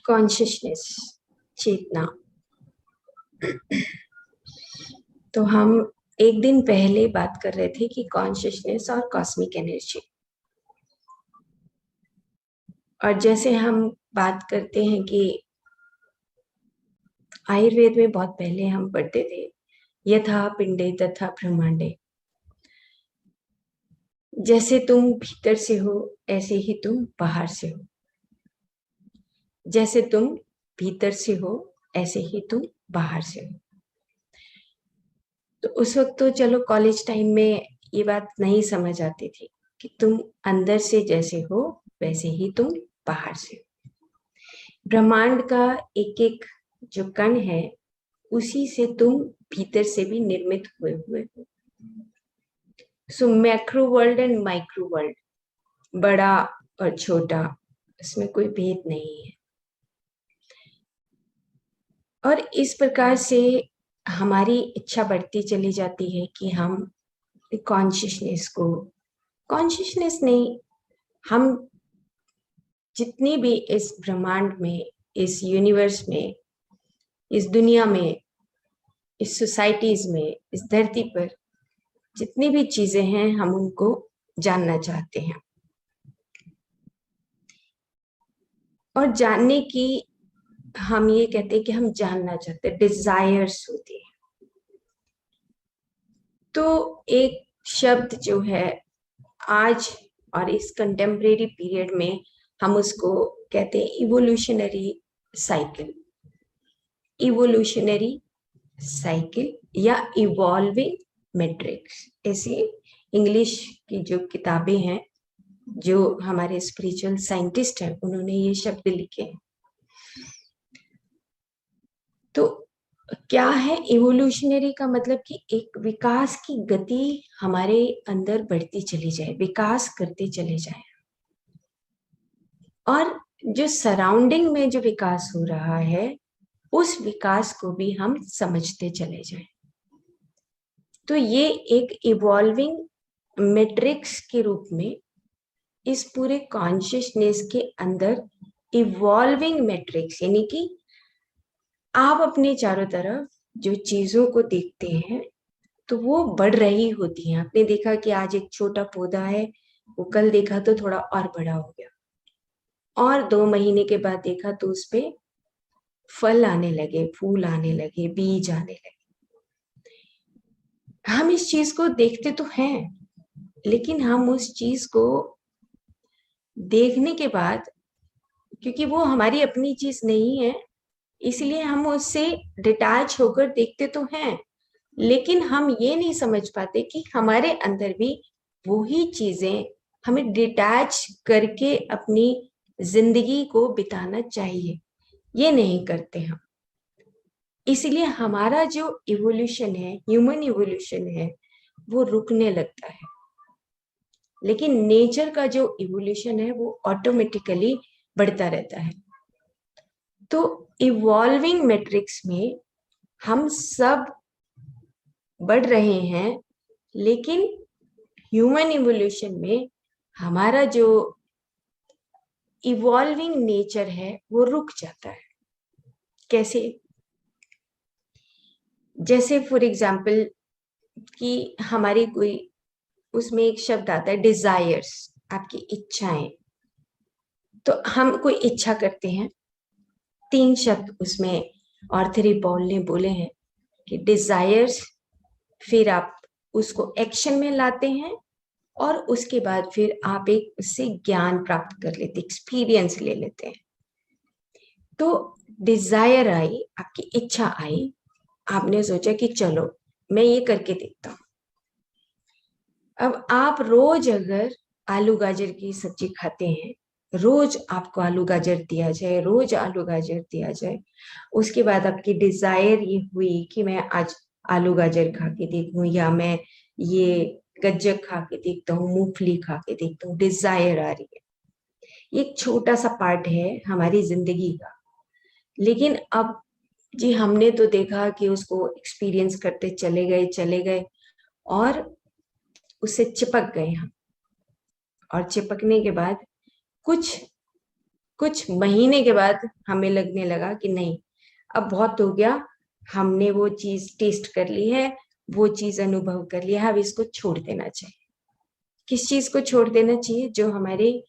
Consciousness, चेतना। तो हम एक दिन पहले बात कर रहे थे कि कॉन्शियसनेस और कॉस्मिक एनर्जी। और जैसे हम बात करते हैं कि आयुर्वेद में बहुत पहले हम पढ़ते थे, यथा पिंडे तथा ब्रह्मांडे। जैसे तुम भीतर से हो ऐसे ही तुम बाहर से हो, जैसे तुम भीतर से हो ऐसे ही तुम बाहर से हो। तो उस वक्त तो चलो कॉलेज टाइम में ये बात नहीं समझ आती थी कि तुम अंदर से जैसे हो वैसे ही तुम बाहर से हो। ब्रह्मांड का एक एक जो कण है उसी से तुम भीतर से भी निर्मित हुए हुए हो। So macro world and micro world, बड़ा और छोटा, इसमें कोई भेद नहीं है। और इस प्रकार से हमारी इच्छा बढ़ती चली जाती है कि हम कॉन्शियसनेस नहीं, हम जितनी भी इस ब्रह्मांड में, इस यूनिवर्स में, इस दुनिया में, इस सोसाइटीज में, इस धरती पर जितनी भी चीजें हैं हम उनको जानना चाहते हैं। और जानने की, हम ये कहते हैं कि हम जानना चाहते हैं, डिजायर्स होती है। तो एक शब्द जो है आज और इस कंटेम्प्रेरी पीरियड में हम उसको कहते हैं इवोल्यूशनरी साइकिल। इवोल्यूशनरी साइकिल या इवॉल्विंग मैट्रिक्स, ऐसी इंग्लिश की जो किताबें हैं, जो हमारे स्पिरिचुअल साइंटिस्ट हैं उन्होंने ये शब्द लिखे हैं। तो क्या है इवोल्यूशनरी का मतलब कि एक विकास की गति हमारे अंदर बढ़ती चली जाए, विकास करते चले जाए, और जो सराउंडिंग में जो विकास हो रहा है उस विकास को भी हम समझते चले जाएं। तो ये एक इवॉल्विंग मैट्रिक्स के रूप में इस पूरे कॉन्शियसनेस के अंदर इवॉल्विंग मैट्रिक्स, यानी कि आप अपने चारों तरफ जो चीजों को देखते हैं तो वो बढ़ रही होती हैं। आपने देखा कि आज एक छोटा पौधा है, वो कल देखा तो थोड़ा और बड़ा हो गया, और 2 महीने के बाद देखा तो उस पे फल आने लगे, फूल आने लगे, बीज आने लगे। हम इस चीज को देखते तो हैं, लेकिन हम उस चीज को देखने के बाद, क्योंकि वो हमारी अपनी चीज नहीं है, इसलिए हम उससे डिटैच होकर देखते तो हैं, लेकिन हम ये नहीं समझ पाते कि हमारे अंदर भी वही चीजें हमें डिटैच करके अपनी जिंदगी को बिताना चाहिए, ये नहीं करते हम। इसलिए हमारा जो इवोल्यूशन है, ह्यूमन इवोल्यूशन है, वो रुकने लगता है। लेकिन नेचर का जो इवोल्यूशन है वो ऑटोमेटिकली बढ़ता रहता है। तो इवॉल्विंग मैट्रिक्स में हम सब बढ़ रहे हैं, लेकिन ह्यूमन इवोल्यूशन में हमारा जो इवॉल्विंग नेचर है वो रुक जाता है। कैसे? जैसे फॉर एग्जाम्पल कि हमारी कोई, उसमें एक शब्द आता है डिजायर्स, आपकी इच्छाएं। तो हम कोई इच्छा करते हैं, 3 शब्द उसमें ऑर्थर पॉल ने बोले हैं कि डिजायर्स, फिर आप उसको एक्शन में लाते हैं, और उसके बाद फिर आप एक उससे ज्ञान प्राप्त कर लेते, एक्सपीरियंस ले लेते हैं। तो डिजायर आई, आपकी इच्छा आई, आपने सोचा कि चलो मैं ये करके देखता हूं। अब आप रोज अगर आलू गाजर की सब्जी खाते हैं, रोज आपको आलू गाजर दिया जाए, रोज आलू गाजर दिया जाए, उसके बाद आपकी डिजायर ये हुई कि मैं आज आलू गाजर खा के देखूं, या मैं ये गज्जक खा के देखता हूँ, मूंगफली खा के देखता हूँ, डिजायर आ रही है। एक छोटा सा पार्ट है हमारी जिंदगी का, लेकिन अब जी हमने तो देखा कि उसको एक्सपीरियंस करते चले गए और उससे चिपक गए हम। और चिपकने के बाद कुछ कुछ महीने के बाद हमें लगने लगा कि नहीं, अब बहुत हो गया, हमने वो चीज टेस्ट कर ली है, वो चीज अनुभव कर लिया है, अब इसको छोड़ देना चाहिए। किस चीज को छोड़ देना चाहिए? जो हमारे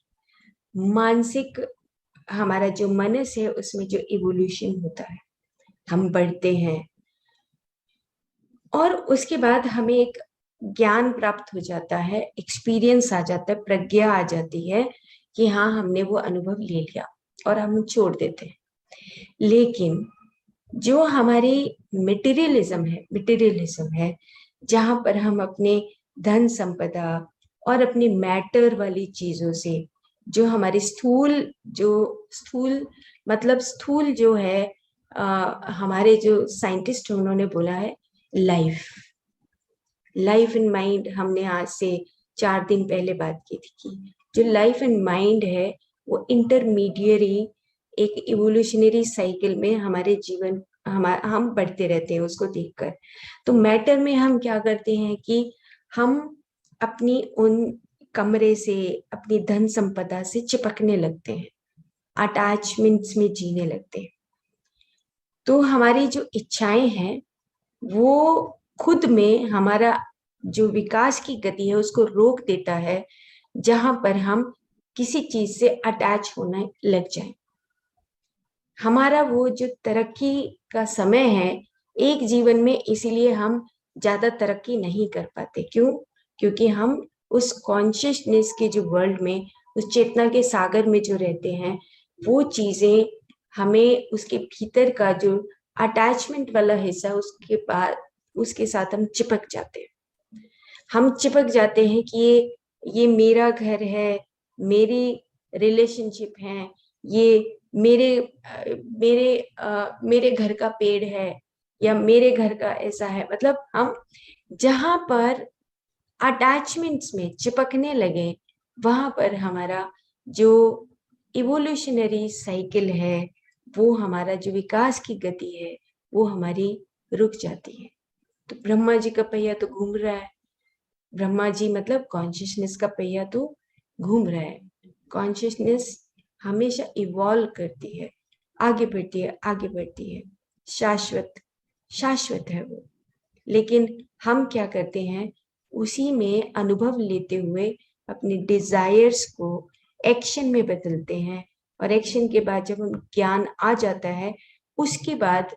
मानसिक, हमारा जो मनस है उसमें जो इवोल्यूशन होता है, हम बढ़ते हैं और उसके बाद हमें एक ज्ञान प्राप्त हो जाता है, एक्सपीरियंस आ जाता है, प्रज्ञा आ जाती है कि हाँ, हमने वो अनुभव ले लिया और हम छोड़ देते हैं। लेकिन जो हमारी मटेरियलिज्म है, जहां पर हम अपने धन संपदा और अपने मैटर वाली चीजों से, जो हमारे स्थूल मतलब स्थूल जो है, हमारे जो साइंटिस्ट हैं उन्होंने बोला है लाइफ इन माइंड, हमने आज से 4 दिन पहले बात की थी कि जो लाइफ इन माइंड है वो इंटरमीडियरी एक इवोल्यूशनरी साइकिल में हमारे जीवन हम बढ़ते रहते हैं उसको देखकर। तो मैटर में हम क्या करते हैं कि हम अपनी उन कमरे से, अपनी धन संपदा से चिपकने लगते हैं, अटैचमेंट्स में जीने लगते हैं। तो हमारी जो इच्छाएं हैं वो खुद में हमारा जो विकास की गति है उसको रोक देता है, जहां पर हम किसी चीज से अटैच होने लग जाएं। हमारा वो जो तरक्की का समय है एक जीवन में, इसीलिए हम ज्यादा तरक्की नहीं कर पाते। क्यों? क्योंकि हम उस कॉन्शियसनेस के जो वर्ल्ड में, उस चेतना के सागर में जो रहते हैं, वो चीजें हमें उसके भीतर का जो अटैचमेंट वाला हिस्सा, उसके बाद उसके साथ हम चिपक जाते हैं। हम चिपक जाते हैं कि ये मेरा घर है, मेरी रिलेशनशिप है, ये मेरे मेरे घर का पेड़ है, या मेरे घर का ऐसा है। मतलब हम जहां पर अटैचमेंट्स में चिपकने लगे, वहां पर हमारा जो इवोल्यूशनरी साइकिल है, वो हमारा जो विकास की गति है, वो हमारी रुक जाती है। तो ब्रह्मा जी का पहिया तो घूम रहा है, ब्रह्मा जी मतलब कॉन्शियसनेस का पहिया तो घूम रहा है। कॉन्शियसनेस हमेशा इवॉल्व करती है, आगे बढ़ती है, आगे बढ़ती है, शाश्वत शाश्वत है वो। लेकिन हम क्या करते हैं, उसी में अनुभव लेते हुए अपने डिजायर्स को एक्शन में बदलते हैं, और एक्शन के बाद जब हम ज्ञान आ जाता है, उसके बाद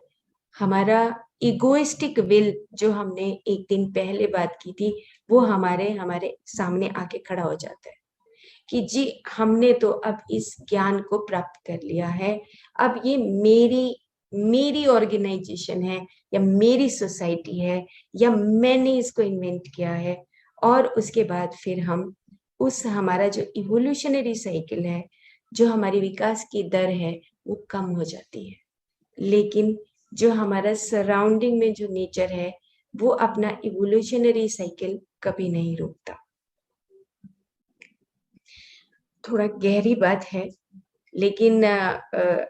हमारा इगोइस्टिक विल, जो हमने एक दिन पहले बात की थी, वो हमारे हमारे सामने आके खड़ा हो जाता है कि जी, हमने तो अब इस ज्ञान को प्राप्त कर लिया है, अब ये मेरी मेरी ऑर्गेनाइजेशन है, या मेरी सोसाइटी है, या मैंने इसको इन्वेंट किया है। और उसके बाद फिर हम उस हमारा जो इवोल्यूशनरी साइकिल है, जो हमारी विकास की दर है, वो कम हो जाती है। लेकिन जो हमारा सराउंडिंग में जो नेचर है, वो अपना इवोल्यूशनरी साइकिल कभी नहीं रोकता। थोड़ा गहरी बात है, लेकिन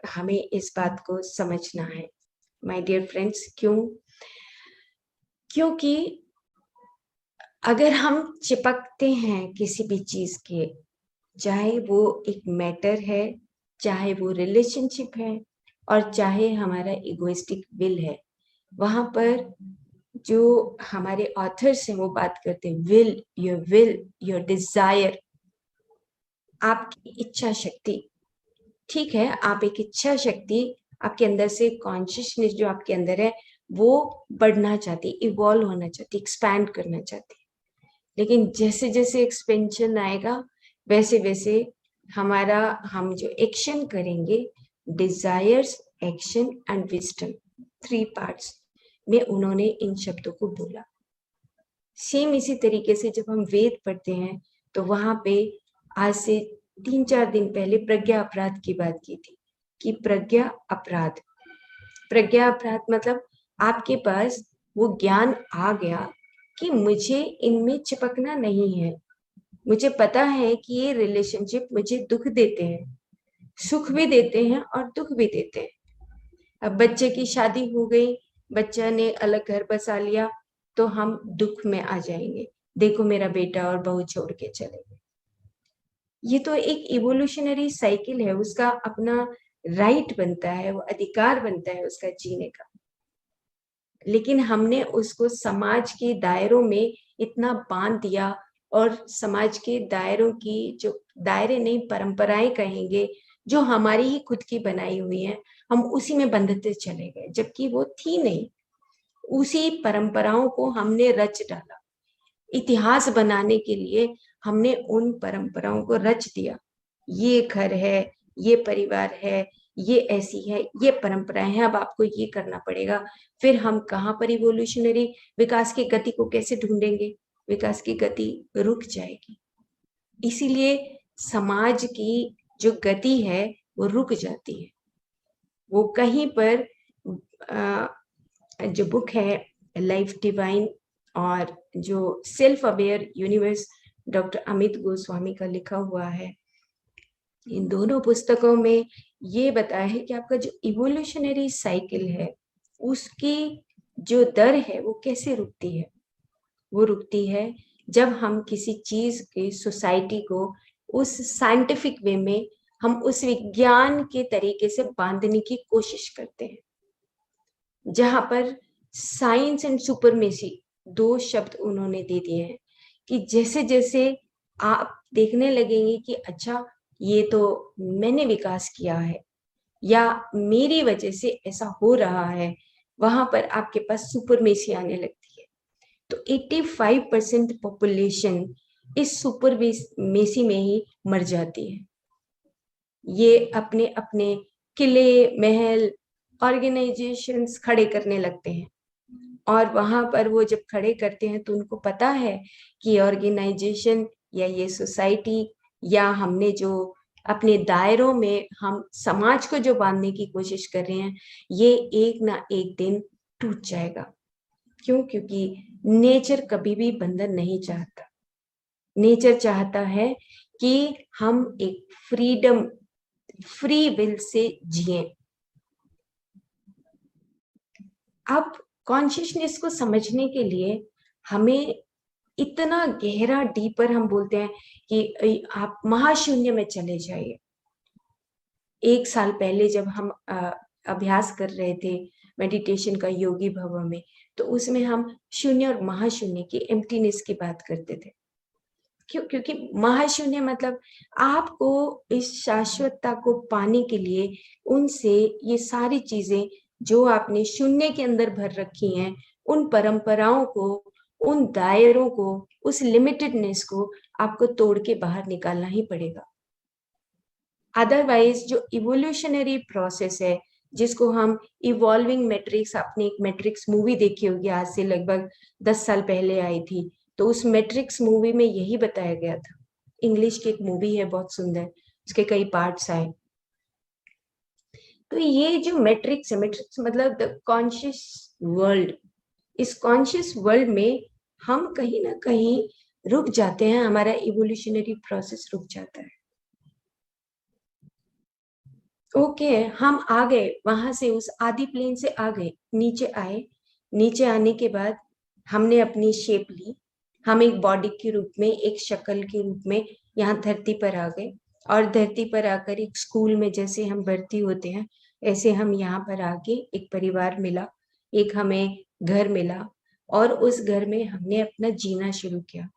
हमें इस बात को समझना है माय डियर फ्रेंड्स। क्योंकि अगर हम चिपकते हैं किसी भी चीज के, चाहे वो एक मैटर है, चाहे वो रिलेशनशिप है, और चाहे हमारा इगोइस्टिक विल है, वहां पर जो हमारे ऑथर्स हैं वो बात करते हैं विल, योर डिजायर, आपकी इच्छा शक्ति। ठीक है, आप एक इच्छा शक्ति, आपके अंदर से कॉन्शियसनेस जो आपके अंदर है, वो बढ़ना चाहती, इवॉल्व होना चाहती, एक्सपैंड करना चाहती। लेकिन जैसे जैसे एक्सपेंशन आएगा, वैसे वैसे हम जो एक्शन करेंगे, desires, action and wisdom, 3 parts में उन्होंने इन शब्दों को बोला। सेम इसी तरीके से जब हम वेद पढ़ते हैं, तो वहां पे आज से 3-4 दिन पहले प्रज्ञा अपराध की बात की थी कि प्रज्ञा अपराध मतलब आपके पास वो ज्ञान आ गया कि मुझे इनमें चिपकना नहीं है। मुझे पता है कि ये रिलेशनशिप मुझे दुख देते हैं, सुख भी देते हैं और दुख भी देते हैं। अब बच्चे की शादी हो गई, बच्चा ने अलग घर बसा लिया, तो हम दुख में आ जाएंगे, देखो मेरा बेटा और बहू छोड़ के चले गए। ये तो एक इवोल्यूशनरी साइकिल है, उसका अपना राइट बनता है, वो अधिकार बनता है उसका जीने का। लेकिन हमने उसको समाज के दायरों में इतना बांध दिया, और समाज के दायरों की जो दायरे नहीं, परंपराएं कहेंगे, जो हमारी ही खुद की बनाई हुई हैं, हम उसी में बंधते चले गए, जबकि वो थी नहीं। उसी परंपराओं को हमने रच डाला, इतिहास बनाने के लिए हमने उन परंपराओं को रच दिया। ये घर है, ये परिवार है, ये ऐसी है, ये परंपराएं हैं, अब आपको ये करना पड़ेगा। फिर हम कहाँ पर इवोल्यूशनरी विकास की गति को कैसे ढूंढेंगे? विकास की गति रुक जाएगी। इसीलिए समाज की जो गति है वो रुक जाती है। वो कहीं पर जो बुक है लाइफ डिवाइन और जो self aware universe doctor Amit Goswami का लिखा हुआ है, इन दोनों पुस्तकों में ये बताया है कि आपका जो इवोल्यूशनरी साइकिल है उसकी जो दर है वो कैसे रुकती है। वो रुकती है जब हम किसी चीज की सोसाइटी को उस साइंटिफिक वे में, हम उस विज्ञान के तरीके से बांधने की कोशिश करते हैं, जहां पर साइंस एंड सुपरमेसी दो शब्द उन्होंने दे दिए हैं, कि जैसे जैसे आप देखने लगेंगे कि अच्छा ये तो मैंने विकास किया है या मेरी वजह से ऐसा हो रहा है, वहां पर आपके पास सुपरमेसी आने लगती है। तो 85% पॉपुलेशन इस सुपरमेसी में ही मर जाती है। ये अपने अपने किले, महल, ऑर्गेनाइजेशंस खड़े करने लगते हैं, और वहां पर वो जब खड़े करते हैं तो उनको पता है कि ऑर्गेनाइजेशन या ये सोसाइटी या हमने जो अपने दायरों में हम समाज को जो बांधने की कोशिश कर रहे हैं, ये एक ना एक दिन टूट जाएगा। क्यों? क्योंकि नेचर कभी भी बंधन नहीं चाहता। नेचर चाहता है कि हम एक फ्रीडम, फ्री विल से जिए। अब कॉन्शियसनेस को समझने के लिए हमें इतना गहरा, डीपर, हम बोलते हैं कि आप महाशून्य में चले जाइए। 1 साल पहले जब हम अभ्यास कर रहे थे मेडिटेशन का योगी भवन में, तो उसमें हम शून्य और महाशून्य की एम्प्टीनेस की बात करते थे। क्यों? क्योंकि महाशून्य मतलब आपको इस शाश्वतता को पाने के लिए उनसे ये सारी चीजें जो आपने शून्य के अंदर भर रखी हैं, उन परंपराओं को, उन दायरों को, उस लिमिटेडनेस को आपको तोड़ के बाहर निकालना ही पड़ेगा। अदरवाइज जो इवोल्यूशनरी प्रोसेस है, जिसको हम इवॉल्विंग मैट्रिक्स, आपने एक मैट्रिक्स मूवी देखी होगी, आज से लगभग 10 साल पहले आई थी, तो उस मैट्रिक्स मूवी में यही बताया गया था। इंग्लिश की एक मूवी है, बहुत सुंदर, उसके कई पार्ट्स आए। तो ये जो मैट्रिक्स है, मैट्रिक्स मतलब द कॉन्शियस वर्ल्ड, इस कॉन्शियस वर्ल्ड में हम कहीं ना कहीं रुक जाते हैं, हमारा इवोल्यूशनरी प्रोसेस रुक जाता है। ओके, हम आ गए वहां से, उस आदि प्लेन से आ गए, नीचे आए। नीचे आने के बाद हमने अपनी शेप ली, हम एक बॉडी के रूप में, एक शक्ल के रूप में यहाँ धरती पर आ गए। और धरती पर आकर एक स्कूल में जैसे हम भर्ती होते हैं, ऐसे हम यहाँ पर आके एक परिवार मिला, एक हमें घर मिला, और उस घर में हमने अपना जीना शुरू किया।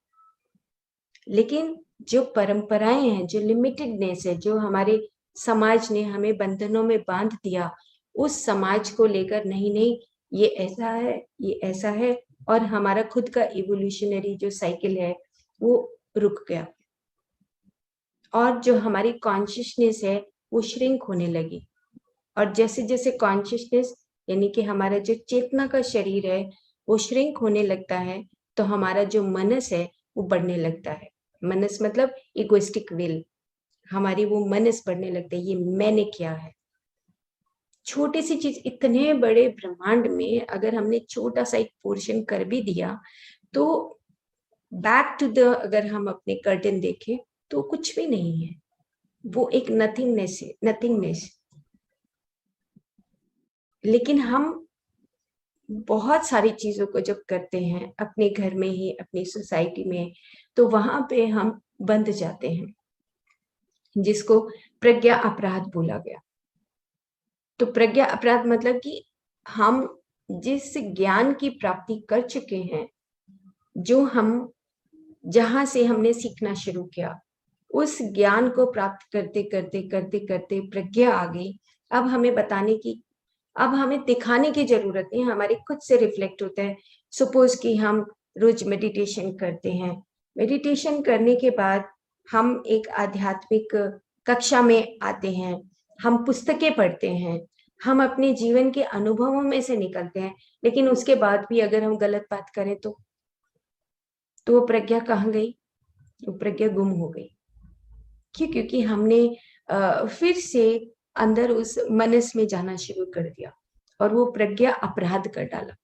लेकिन जो परंपराएं हैं, जो लिमिटेडनेस है, जो हमारे समाज ने हमें बंधनों में बांध दिया, उस समाज को लेकर नहीं नहीं ये ऐसा है, ये ऐसा है, और हमारा खुद का इवोल्यूशनरी जो साइकिल है वो रुक गया। और जो हमारी कॉन्शियसनेस है वो श्रिंक होने लगी। और जैसे जैसे कॉन्शियसनेस, यानी कि हमारा जो चेतना का शरीर है वो श्रिंक होने लगता है, तो हमारा जो मनस है वो बढ़ने लगता है। मनस मतलब इगोइस्टिक विल, हमारी वो मनस बढ़ने लगता है, ये मैंने किया है। छोटी सी चीज, इतने बड़े ब्रह्मांड में अगर हमने छोटा सा एक पोर्शन कर भी दिया, तो बैक टू द, अगर हम अपने कर्टन देखें तो कुछ भी नहीं है, वो एक नथिंगनेस है, नथिंगनेस। लेकिन हम बहुत सारी चीजों को जब करते हैं अपने घर में ही, अपनी सोसाइटी में, तो वहां पे हम बंध जाते हैं। जिसको प्रज्ञा अपराध बोला गया। तो प्रज्ञा अपराध मतलब कि हम जिस ज्ञान की प्राप्ति कर चुके हैं, जो हम जहां से हमने सीखना शुरू किया, उस ज्ञान को प्राप्त करते करते करते करते प्रज्ञा आ गई। अब हमें बताने की, अब हमें दिखाने की जरूरत नहीं, हमारे खुद से रिफ्लेक्ट होता है। सपोज कि हम रोज मेडिटेशन करते हैं, मेडिटेशन करने के बाद हम एक आध्यात्मिक कक्षा में आते हैं, हम पुस्तकें पढ़ते हैं, हम अपने जीवन के अनुभवों में से निकलते हैं, लेकिन उसके बाद भी अगर हम गलत बात करें तो वो प्रज्ञा कहाँ गई? वो प्रज्ञा गुम हो गई। क्यों? क्योंकि हमने फिर से अंदर उस मनस में जाना शुरू कर दिया और वो प्रज्ञा अपराध कर डाला।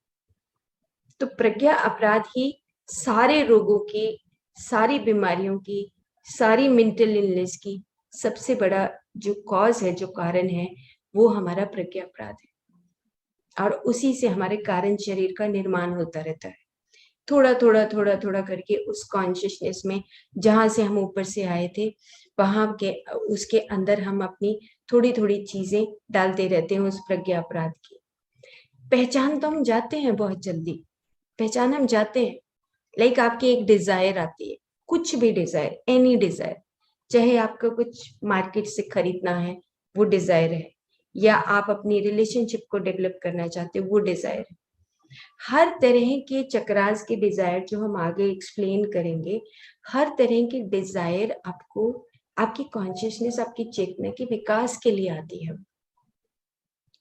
तो प्रज्ञा अपराध ही सारे रोगों की, सारी बीमारियों की, सारी मेंटल इलनेस की सबसे बड़ा जो कॉज है, जो कारण है, वो हमारा प्रज्ञा अपराध है। और उसी से हमारे कारण शरीर का निर्माण होता रहता है, थोड़ा थोड़ा थोड़ा थोड़ा करके उस कॉन्शियसनेस में, जहां से हम ऊपर से आए थे, वहां के उसके अंदर हम अपनी थोड़ी थोड़ी चीजें डालते रहते हैं उस प्रज्ञा अपराध की। पहचान तो हम जाते हैं बहुत जल्दी, पहचान हम जाते हैं। लाइक आपकी एक डिजायर आती है, कुछ भी डिजायर, एनी डिजायर, चाहे आपको कुछ मार्केट से खरीदना है, वो डिजायर है, या आप अपनी रिलेशनशिप को डेवलप करना चाहते हो, वो डिजायर है। हर तरह के चक्रास के डिजायर जो हम आगे एक्सप्लेन करेंगे, हर तरह की डिजायर आपको, आपकी कॉन्शियसनेस, आपकी चेतना के विकास के लिए आती है।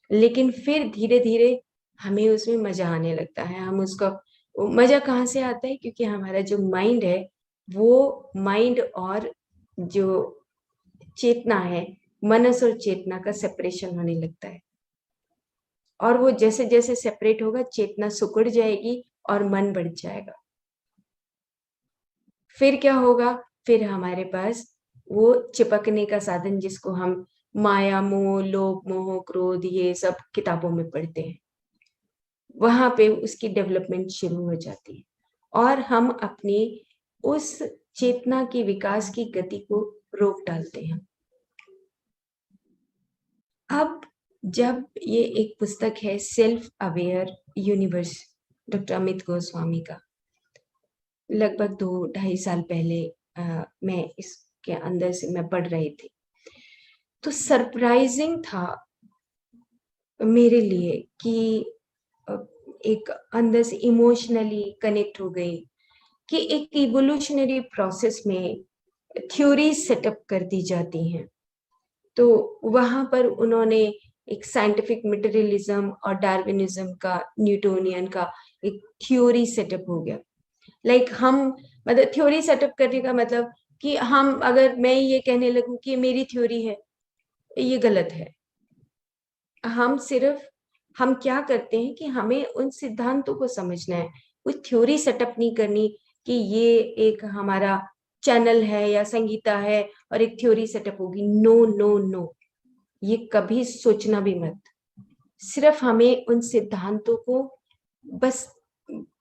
लेकिन फिर धीरे धीरे हमें उसमें मजा आने लगता है। हम उसका मजा कहाँ से आता है? क्योंकि हमारा जो माइंड है, वो माइंड और जो चेतना है, मनस और चेतना का सेपरेशन होने लगता है। और वो जैसे जैसे सेपरेट होगा, चेतना सिकुड़ जाएगी और मन बढ़ जाएगा। फिर क्या होगा? फिर हमारे पास वो चिपकने का साधन, जिसको हम माया, मोह, लोभ, मोह, क्रोध, ये सब किताबों में पढ़ते हैं, वहां पे उसकी डेवलपमेंट शुरू हो जाती है और हम अपनी उस चेतना की विकास की गति को रोक डालते हैं। अब जब ये एक पुस्तक है self aware universe, doctor Amit Goswami का, लगभग 2-2.5 साल पहले मैं इसके अंदर से मैं पढ़ रही थी, तो सरप्राइजिंग था मेरे लिए कि एक अंदर से इमोशनली कनेक्ट हो गई कि एक इवोल्यूशनरी प्रोसेस में थ्योरी सेटअप कर दी जाती हैं। तो वहां पर उन्होंने एक साइंटिफिक मटेरियलिज्म और डार्विनिज्म का, न्यूटोनियन का एक थ्योरी सेटअप हो गया। लाइक हम, मतलब थ्योरी सेटअप करने का मतलब कि हम, अगर मैं ये कहने लगूं कि मेरी थ्योरी है, ये गलत है। हम सिर्फ, हम क्या करते हैं कि हमें उन सिद्धांतों को समझना है, कोई थ्योरी सेटअप नहीं करनी कि ये एक हमारा चैनल है या संगीता है और एक थ्योरी सेटअप होगी। नो नो नो, ये कभी सोचना भी मत। सिर्फ हमें उन सिद्धांतों को बस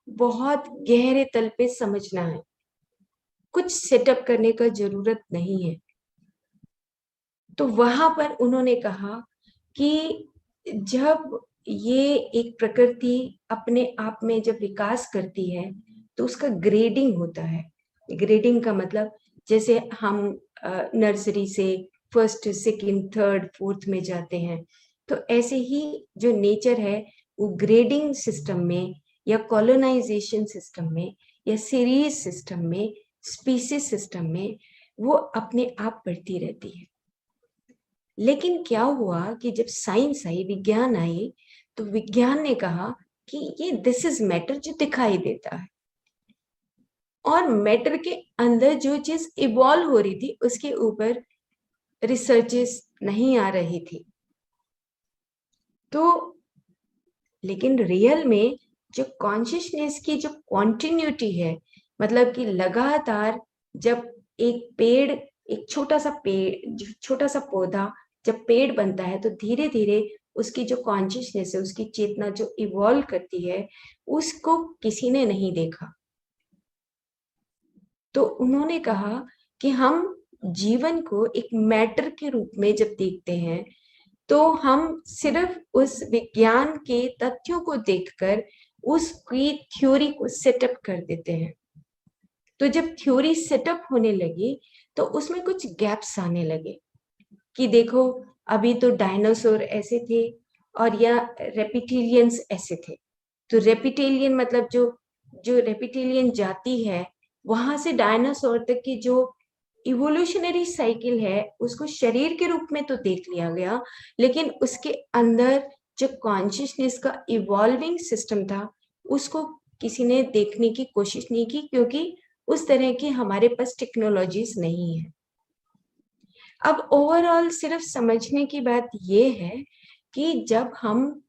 बहुत गहरे तल पे समझना है, कुछ सेटअप करने का जरूरत नहीं है। तो वहां पर उन्होंने कहा कि जब ये एक प्रकृति अपने आप में जब विकास करती है, तो उसका ग्रेडिंग होता है। ग्रेडिंग का मतलब, जैसे हम नर्सरी से फर्स्ट, सेकंड, थर्ड, फोर्थ में जाते हैं, तो ऐसे ही जो नेचर है, वो ग्रेडिंग सिस्टम में या कॉलोनाइजेशन सिस्टम में या सीरीज सिस्टम में, स्पीसीज सिस्टम में, वो अपने आप बढ़ती रहती है। लेकिन क्या हुआ कि जब साइंस आई, विज्ञान आई, तो विज्ञान ने कहा कि ये दिस इज मैटर जो दिखाई देता है, और मैटर के अंदर जो चीज इवॉल्व हो रही थी, उसके ऊपर रिसर्चेस नहीं आ रही थी। तो लेकिन रियल में जो कॉन्शियसनेस की जो कॉन्टिन्यूटी है, मतलब कि लगातार जब एक पेड़, एक छोटा सा पेड़, छोटा सा पौधा जब पेड़ बनता है, तो धीरे धीरे उसकी जो कॉन्शियसनेस है, उसकी चेतना जो इवॉल्व करती है, उसको किसी ने नहीं देखा। तो उन्होंने कहा कि हम जीवन को एक मैटर के रूप में जब देखते हैं, तो हम सिर्फ उस विज्ञान के तथ्यों को देखकर उसकी थ्योरी को सेटअप कर देते हैं। तो जब थ्योरी सेटअप होने लगी तो उसमें कुछ गैप्स आने लगे कि देखो, अभी तो डायनासोर ऐसे थे और या रेप्टिलियंस ऐसे थे। तो रेप्टिलियन मतलब जो जो रेप्टिलियन जाति है, वहां से डायनासोर तक की जो इवोल्यूशनरी साइकिल है उसको शरीर के रूप में तो देख लिया गया, लेकिन उसके अंदर जो कॉन्शियसनेस का इवॉल्विंग सिस्टम था उसको किसी ने देखने की कोशिश नहीं की, क्योंकि उस तरह की हमारे पास टेक्नोलॉजीज नहीं है। अब ओवरऑल सिर्फ समझने की बात ये है कि जब हम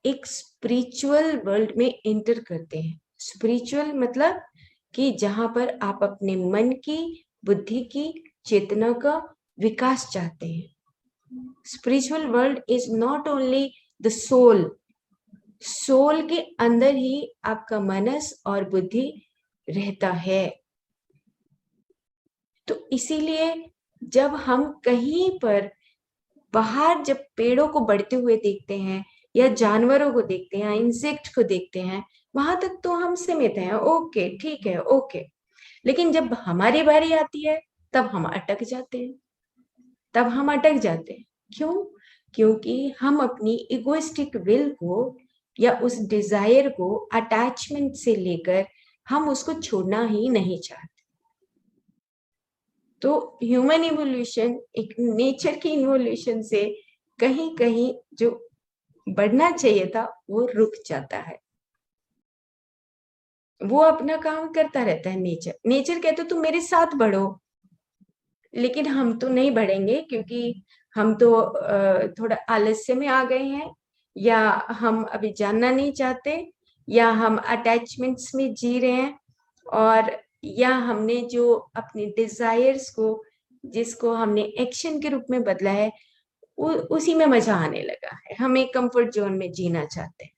एक स्पिरिचुअल वर्ल्ड में एंटर करते हैं, स्पिरिचुअल मतलब कि जहां पर आप अपने मन की, बुद्धि की, चेतना का विकास चाहते हैं। Spiritual world is not only the soul, soul के अंदर ही आपका मनस और बुद्धि रहता है। तो इसीलिए जब हम कहीं पर बाहर जब पेड़ों को बढ़ते हुए देखते हैं या जानवरों को देखते हैं, इंसेक्ट को देखते हैं, वहां तक तो हम सीमित हैं, ओके ठीक है ओके। लेकिन जब हमारी बारी आती है तब हम अटक जाते हैं, तब हम अटक जाते हैं। क्यों? क्योंकि हम अपनी इगोइस्टिक विल को या उस डिजायर को अटैचमेंट से लेकर हम उसको छोड़ना ही नहीं चाहते। तो ह्यूमन इवोल्यूशन एक नेचर की इवोल्यूशन से कहीं कहीं जो बढ़ना चाहिए था वो रुक जाता है। वो अपना काम करता रहता है। नेचर नेचर कहते तुम मेरे साथ बढ़ो, लेकिन हम तो नहीं बढ़ेंगे, क्योंकि हम तो थोड़ा आलस्य में आ गए हैं, या हम अभी जानना नहीं चाहते, या हम अटैचमेंट्स में जी रहे हैं, और या हमने जो अपने डिजायर्स को, जिसको हमने एक्शन के रूप में बदला है, उसी में मजा आने लगा है। हम एक कंफर्ट जोन में जीना चाहते हैं।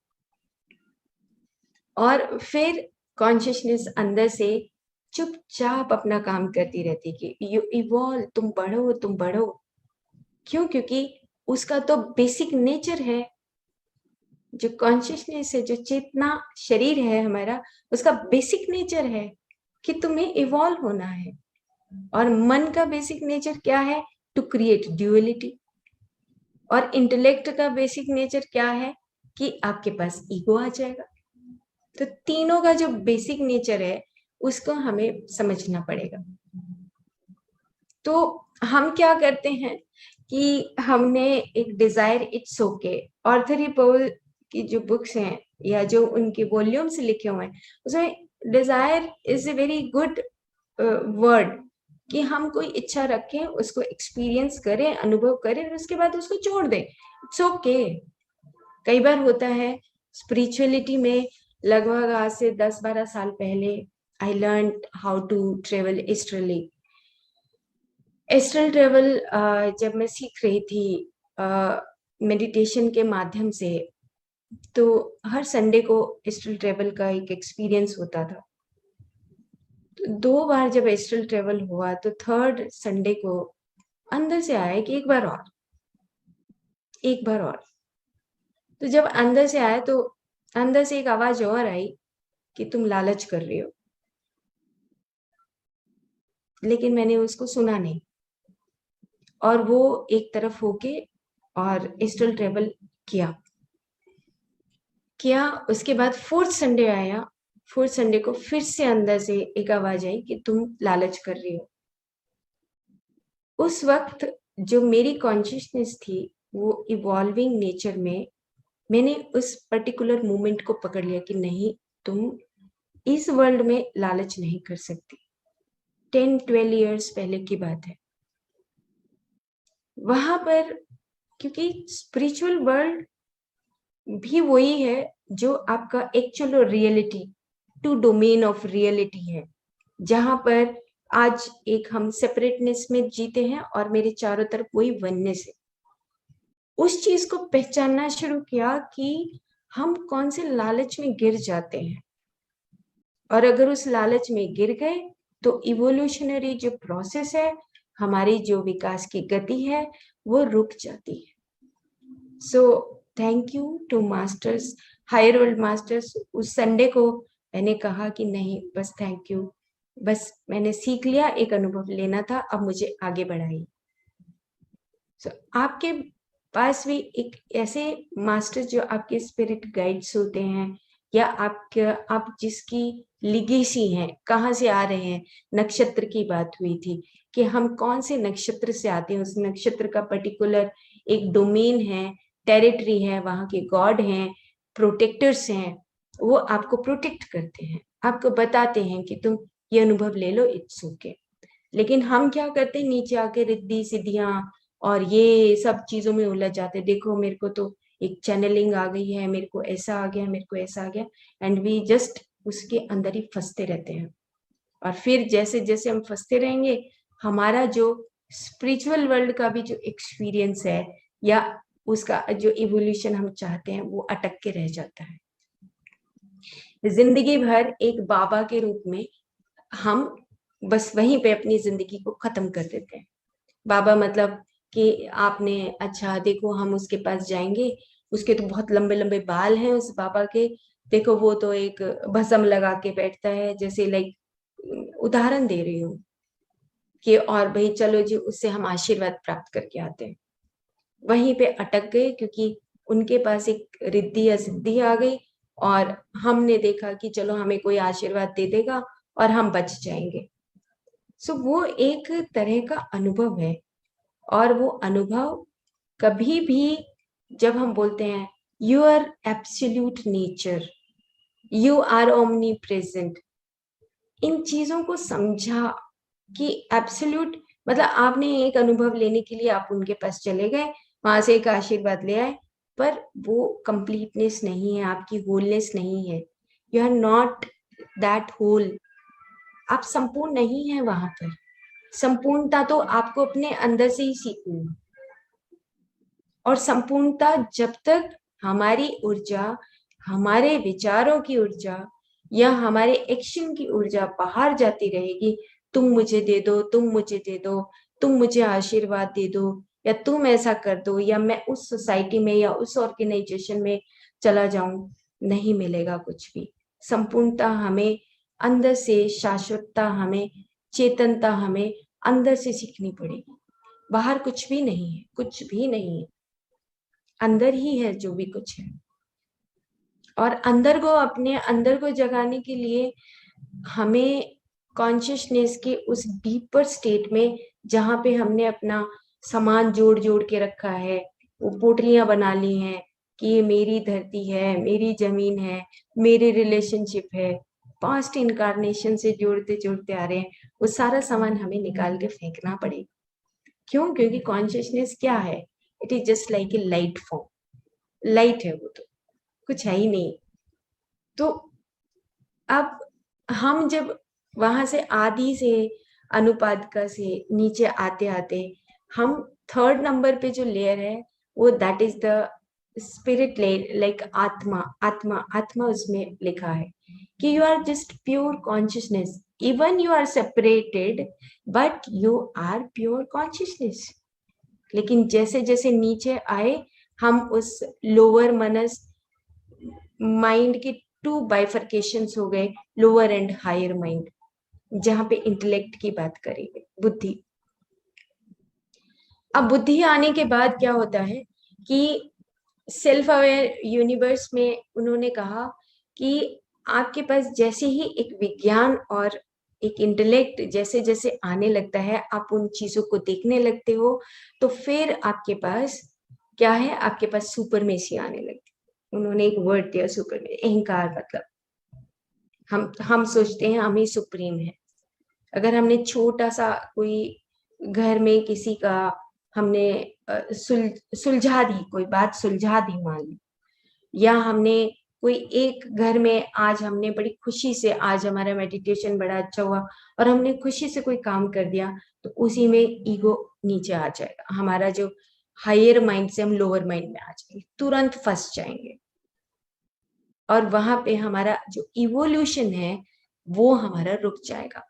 और फिर कॉन्शियसनेस अंदर से चुपचाप अपना काम करती रहती कि यू इवॉल्व, तुम बढ़ो तुम बढ़ो। क्यों? क्योंकि उसका तो बेसिक नेचर है, जो कॉन्शियसनेस है, जो चेतना शरीर है हमारा, उसका बेसिक नेचर है कि तुम्हें इवॉल्व होना है। और मन का बेसिक नेचर क्या है? To create duality. और इंटेलेक्ट का बेसिक नेचर क्या है? कि आपके पास ईगो आ जाएगा। तो तीनों का जो बेसिक नेचर है उसको हमें समझना पड़ेगा। तो हम क्या करते हैं कि हमने एक डिजायर इट्स ओके, ऑर्थर रिपल की जो बुक्स हैं या जो उनके वॉल्यूम्स लिखे हुए हैं, उसमें desire is a very good word, कि हम कोई इच्छा रखें, उसको एक्सपीरियंस करें, अनुभव करें, और उसके बाद उसको छोड़ दें। It's okay. कई बार होता है स्पिरिचुअलिटी में, लगभग आज से 10-12 साल पहले I learn how to travel astrally. Astral travel जब मैं सीख रही थी मेडिटेशन के माध्यम से, तो हर संडे को एस्ट्रल ट्रेवल का एक एक्सपीरियंस होता था। तो 2 बार जब एस्ट्रल ट्रेवल हुआ तो थर्ड संडे को अंदर से आया कि एक बार और, एक बार और। तो जब अंदर से आया तो अंदर से एक आवाज और आई कि तुम लालच कर रही हो, लेकिन मैंने उसको सुना नहीं, और वो एक तरफ होके और एस्ट्रल ट्रेवल किया। उसके बाद फोर्थ संडे आया, फोर्थ संडे को फिर से अंदर से एक आवाज आई कि तुम लालच कर रही हो। उस वक्त जो मेरी कॉन्शियसनेस थी वो इवॉल्विंग नेचर में, मैंने उस पर्टिकुलर मोमेंट को पकड़ लिया कि नहीं, तुम इस वर्ल्ड में लालच नहीं कर सकती। 10-12 इयर्स पहले की बात है। वहां पर, क्योंकि स्पिरिचुअल वर्ल्ड भी वही है जो आपका actual reality, to domain of reality है, जहां पर आज एक हम सेपरेटनेस में जीते हैं और मेरे चारों तरफ वही वननेस है। उस चीज को पहचानना शुरू किया कि हम कौन से लालच में गिर जाते हैं, और अगर उस लालच में गिर गए तो इवोल्यूशनरी जो प्रोसेस है, हमारी जो विकास की गति है वो रुक जाती है। So thank you to masters, higher world masters. उस संडे को मैंने कहा कि नहीं, बस थैंक यू, बस मैंने सीख लिया, एक अनुभव लेना था, अब मुझे आगे बढ़ाइए। So, आपके पास भी एक ऐसे मास्टर जो आपके स्पिरिट गाइड्स होते हैं, या आप जिसकी लिगेसी है, कहाँ से आ रहे हैं। नक्षत्र की बात हुई थी कि हम कौन से नक्षत्र से आते हैं, उस नक्षत्र का पर्टिकुलर एक डोमेन है, टेरिटरी है, वहां के गॉड हैं, प्रोटेक्टर्स हैं, वो आपको प्रोटेक्ट करते हैं, आपको बताते हैं कि तुम ये अनुभव ले लो, इट्स ओके। लेकिन हम क्या करते हैं, नीचे आके रिद्धि सिद्धियां और ये सब चीजों में उलझ जाते हैं। देखो मेरे को तो एक चैनलिंग आ गई है, मेरे को ऐसा आ गया, मेरे को ऐसा आ गया, एंड वी जस्ट उसके अंदर ही फंसते रहते हैं। और फिर जैसे जैसे हम फंसते रहेंगे, हमारा जो स्पिरिचुअल वर्ल्ड का भी जो एक्सपीरियंस है, या उसका जो इवोल्यूशन हम चाहते हैं, वो अटक के रह जाता है। जिंदगी भर एक बाबा के रूप में हम बस वहीं पे अपनी जिंदगी को खत्म कर देते हैं। बाबा मतलब कि आपने, अच्छा देखो हम उसके पास जाएंगे, उसके तो बहुत लंबे लंबे बाल हैं उस बाबा के, देखो वो तो एक भस्म लगा के बैठता है, जैसे लाइक उदाहरण दे रही हूँ कि, और भाई चलो जी उससे हम आशीर्वाद प्राप्त करके आते हैं। वहीं पे अटक गए, क्योंकि उनके पास एक रिद्धि या सिद्धि आ गई, और हमने देखा कि चलो हमें कोई आशीर्वाद दे देगा और हम बच जाएंगे। सो वो एक तरह का अनुभव है, और वो अनुभव कभी भी, जब हम बोलते हैं you are absolute nature, you are omnipresent, इन चीजों को समझा कि एब्सोल्यूट मतलब आपने एक अनुभव लेने के लिए आप उनके पास चले गए, वहां से एक आशीर्वाद ले आए, पर वो कंप्लीटनेस नहीं है, आपकी होलनेस नहीं है, you are not that whole, आप संपूर्ण नहीं है वहां पर। संपूर्णता तो आपको अपने अंदर से ही सीखनी है, और संपूर्णता जब तक हमारी ऊर्जा, हमारे विचारों की ऊर्जा या हमारे एक्शन की ऊर्जा बाहर जाती रहेगी, तुम मुझे दे दो, तुम मुझे दे दो, तुम मुझे आशीर्वाद दे दो, या तुम ऐसा कर दो, या मैं उस सोसाइटी में या उस ऑर्गेनाइजेशन में चला जाऊं, नहीं मिलेगा कुछ भी। संपूर्णता हमें अंदर से, शाश्वतता हमें, चेतनता हमें अंदर से सीखनी पड़ेगी। बाहर कुछ भी नहीं है, कुछ भी नहीं है, अंदर ही है जो भी कुछ है। और अंदर को, अपने अंदर को जगाने के लिए हमें कॉन्शियसनेस के उस डीपर स्टेट में, जहां पे हमने अपना सामान जोड़ जोड़ के रखा है, वो पोटलियां बना ली हैं कि ये मेरी धरती है, मेरी जमीन है, मेरी रिलेशनशिप है, पास्ट इनकारनेशन से जोड़ते जोड़ते आ रहे हैं, वो सारा सामान हमें निकाल के फेंकना पड़ेगा। क्यों? क्योंकि कॉन्शियसनेस क्या है, it is just like a light form, light है, वो तो कुछ है ही नहीं। तो अब हम जब वहां से आदि से, अनुपादका से नीचे आते आते, हम थर्ड नंबर पे जो लेयर है, वो that is the spirit layer, like atma. आत्मा, आत्मा उसमें लिखा है कि you are just pure consciousness, even you are separated but you are pure consciousness. लेकिन जैसे जैसे नीचे आए, हम उस लोअर मनस माइंड के टू बाइफर्केशंस हो गए, लोअर एंड हायर माइंड, जहां पे इंटेलेक्ट की बात करेंगे, बुद्धि। अब बुद्धि आने के बाद क्या होता है कि सेल्फ अवेयर यूनिवर्स में उन्होंने कहा कि आपके पास जैसे ही एक विज्ञान और एक इंटेलेक्ट जैसे जैसे आने लगता है, आप उन चीजों को देखने लगते हो, तो फिर आपके पास क्या है, आपके पास सुपरमेसी आने लगती है। उन्होंने एक वर्ड दिया, सुपर, अहंकार, मतलब हम सोचते हैं हम ही सुप्रीम है। अगर हमने छोटा सा कोई घर में किसी का, हमने सुलझा दी, कोई बात सुलझा दी मान ली, या हमने कोई एक घर में, आज हमने बड़ी खुशी से, आज हमारा मेडिटेशन बड़ा अच्छा हुआ और हमने खुशी से कोई काम कर दिया, तो उसी में ईगो नीचे आ जाएगा, हमारा जो हायर माइंड से हम लोअर माइंड में आ जाएंगे, तुरंत फंस जाएंगे, और वहां पे हमारा जो इवोल्यूशन है वो हमारा रुक जाएगा।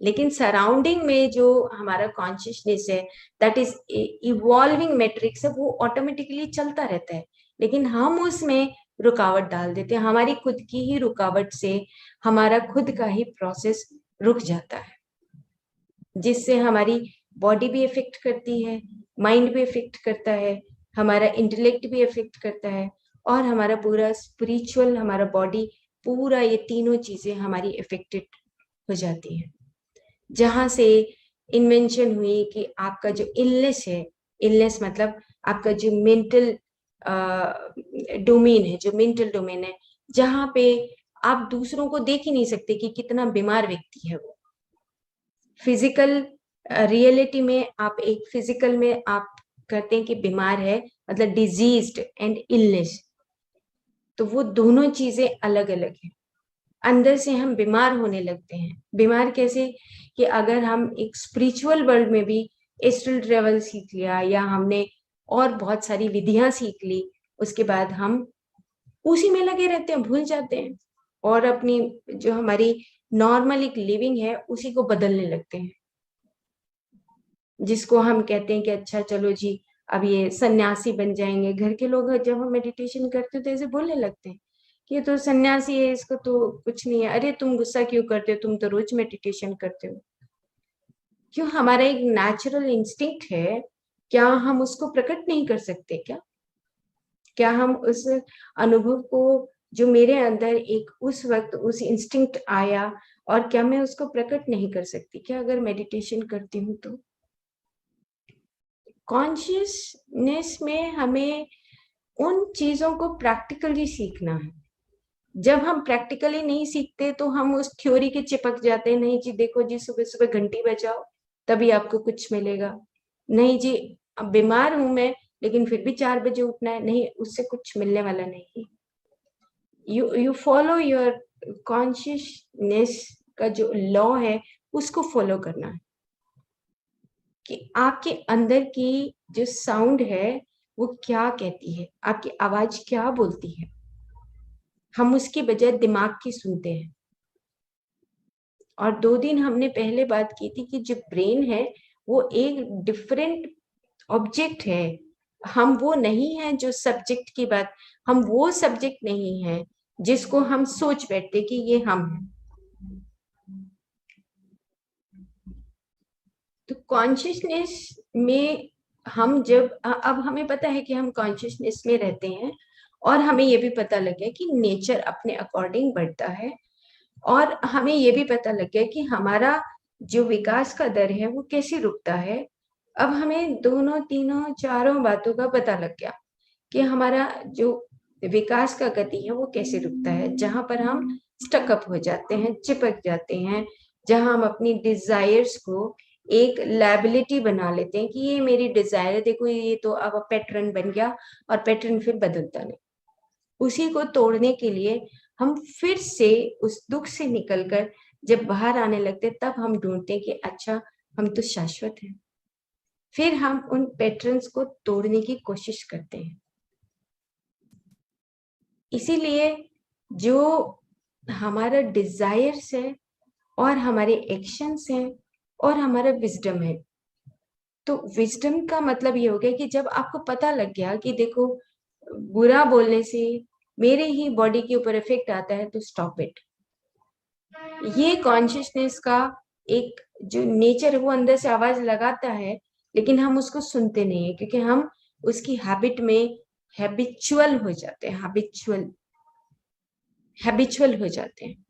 लेकिन सराउंडिंग में जो हमारा कॉन्शियसनेस है, दैट इज इवॉल्विंग मैट्रिक्स है, वो ऑटोमेटिकली चलता रहता है, लेकिन हम उसमें रुकावट डाल देते हैं। हमारी खुद की ही रुकावट से हमारा खुद का ही प्रोसेस रुक जाता है, जिससे हमारी बॉडी भी इफेक्ट करती है, माइंड भी इफेक्ट करता है, हमारा इंटेलेक्ट भी इफेक्ट करता है, और हमारा पूरा स्पिरिचुअल, हमारा बॉडी, पूरा ये तीनों चीजें हमारी इफेक्टेड हो जाती हैं। जहां से इन्वेंशन हुई कि आपका जो इलनेस है, इलनेस मतलब आपका जो मेंटल डोमेन है, जो मेंटल डोमेन है, जहां पे आप दूसरों को देख ही नहीं सकते कि कितना बीमार व्यक्ति है वो। फिजिकल रियलिटी में आप एक फिजिकल में आप कहते हैं कि बीमार है, मतलब डिजीज्ड एंड इलनेस, तो वो दोनों चीजें अलग अलग हैं। अंदर से हम बीमार होने लगते हैं। बीमार कैसे? कि अगर हम एक स्पिरिचुअल वर्ल्ड में भी एस्ट्रल ट्रेवल सीख लिया, या हमने और बहुत सारी विधियां सीख ली, उसके बाद हम उसी में लगे रहते हैं, भूल जाते हैं, और अपनी जो हमारी नॉर्मल एक लिविंग है उसी को बदलने लगते हैं, जिसको हम कहते हैं कि अच्छा चलो जी अब ये सन्यासी बन जाएंगे। घर के लोग जब हम मेडिटेशन करते हो तो ऐसे बोलने लगते हैं कि ये तो सन्यासी है, इसको तो कुछ नहीं है। अरे तुम गुस्सा क्यों करते हो, तुम तो रोज मेडिटेशन करते हो। क्यों? हमारा एक नेचुरल इंस्टिंक्ट है, क्या हम उसको प्रकट नहीं कर सकते? क्या हम उस अनुभव को, जो मेरे अंदर एक उस वक्त उस इंस्टिंक्ट आया, और क्या मैं उसको प्रकट नहीं कर सकती क्या अगर मेडिटेशन करती हूँ? तो कॉन्शियसनेस में हमें उन चीजों को प्रैक्टिकली सीखना है। जब हम प्रैक्टिकली नहीं सीखते तो हम उस थ्योरी के चिपक जाते हैं। नहीं जी देखो जी, सुबह सुबह घंटी बजाओ तभी आपको कुछ मिलेगा। नहीं जी, अब बीमार हूं मैं, लेकिन फिर भी 4 बजे उठना है। नहीं, उससे कुछ मिलने वाला नहीं। यू फॉलो योर कॉन्शियसनेस का जो लॉ है, उसको फॉलो करना है कि आपके अंदर की जो साउंड है वो क्या कहती है, आपकी आवाज क्या बोलती है। हम उसकी बजाय दिमाग की सुनते हैं। और 2 दिन हमने पहले बात की थी कि जो ब्रेन है वो एक डिफरेंट ऑब्जेक्ट है। हम वो नहीं है जो सब्जेक्ट की बात, हम वो सब्जेक्ट नहीं है जिसको हम सोच बैठते कि ये हम हैं। तो कॉन्शियसनेस में हम जब अब हमें पता है कि हम कॉन्शियसनेस में रहते हैं, और हमें ये भी पता लग गया कि नेचर अपने अकॉर्डिंग बढ़ता है, और हमें ये भी पता लग गया कि हमारा जो विकास का दर है वो कैसे रुकता है। अब हमें दोनों तीनों चारों बातों का पता लग गया कि हमारा जो विकास का गति है वो कैसे रुकता है, जहां पर हम स्टकअप हो जाते हैं, चिपक जाते हैं, जहां हम अपनी डिजायर्स को एक लायबिलिटी बना लेते हैं कि ये मेरी डिजायर है, देखो ये तो अब पैटर्न बन गया, और पैटर्न फिर बदलता नहीं। उसी को तोड़ने के लिए हम फिर से उस दुख से निकलकर जब बाहर आने लगते, तब हम ढूंढते हैं कि अच्छा हम तो शाश्वत हैं। फिर हम उन पैटर्न्स को तोड़ने की कोशिश करते हैं। इसीलिए जो हमारा डिजायर्स है, और हमारे एक्शंस हैं, और हमारा विजडम है, तो विजडम का मतलब ये हो गया कि जब आपको पता लग गया कि देखो बुरा बोलने से मेरे ही बॉडी के ऊपर इफेक्ट आता है, तो स्टॉप इट। ये कॉन्शियसनेस का एक जो नेचर है वो अंदर से आवाज लगाता है, लेकिन हम उसको सुनते नहीं है, क्योंकि हम उसकी हैबिट में हैबिचुअल हो जाते हैं, हैबिचुअल हो जाते हैं।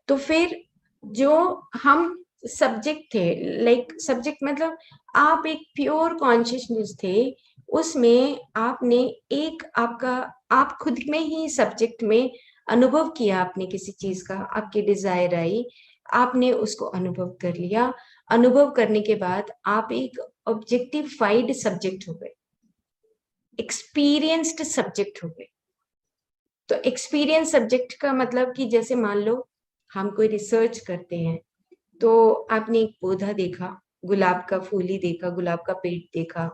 तो फिर जो हम सब्जेक्ट थे, लाइक सब्जेक्ट मतलब आप एक प्योर कॉन्शियसनेस थे, उसमें आपने एक आपका, आप खुद में ही सब्जेक्ट में अनुभव किया, आपने किसी चीज का, आपकी डिजायर आई, आपने उसको अनुभव कर लिया। अनुभव करने के बाद आप एक ऑब्जेक्टिफाइड सब्जेक्ट हो गए, एक्सपीरियंस्ड सब्जेक्ट हो गए। तो एक्सपीरियंस सब्जेक्ट का मतलब कि जैसे मान लो हम कोई रिसर्च करते हैं, तो आपने एक पौधा देखा, गुलाब का फूल ही देखा, गुलाब का पेड़ देखा।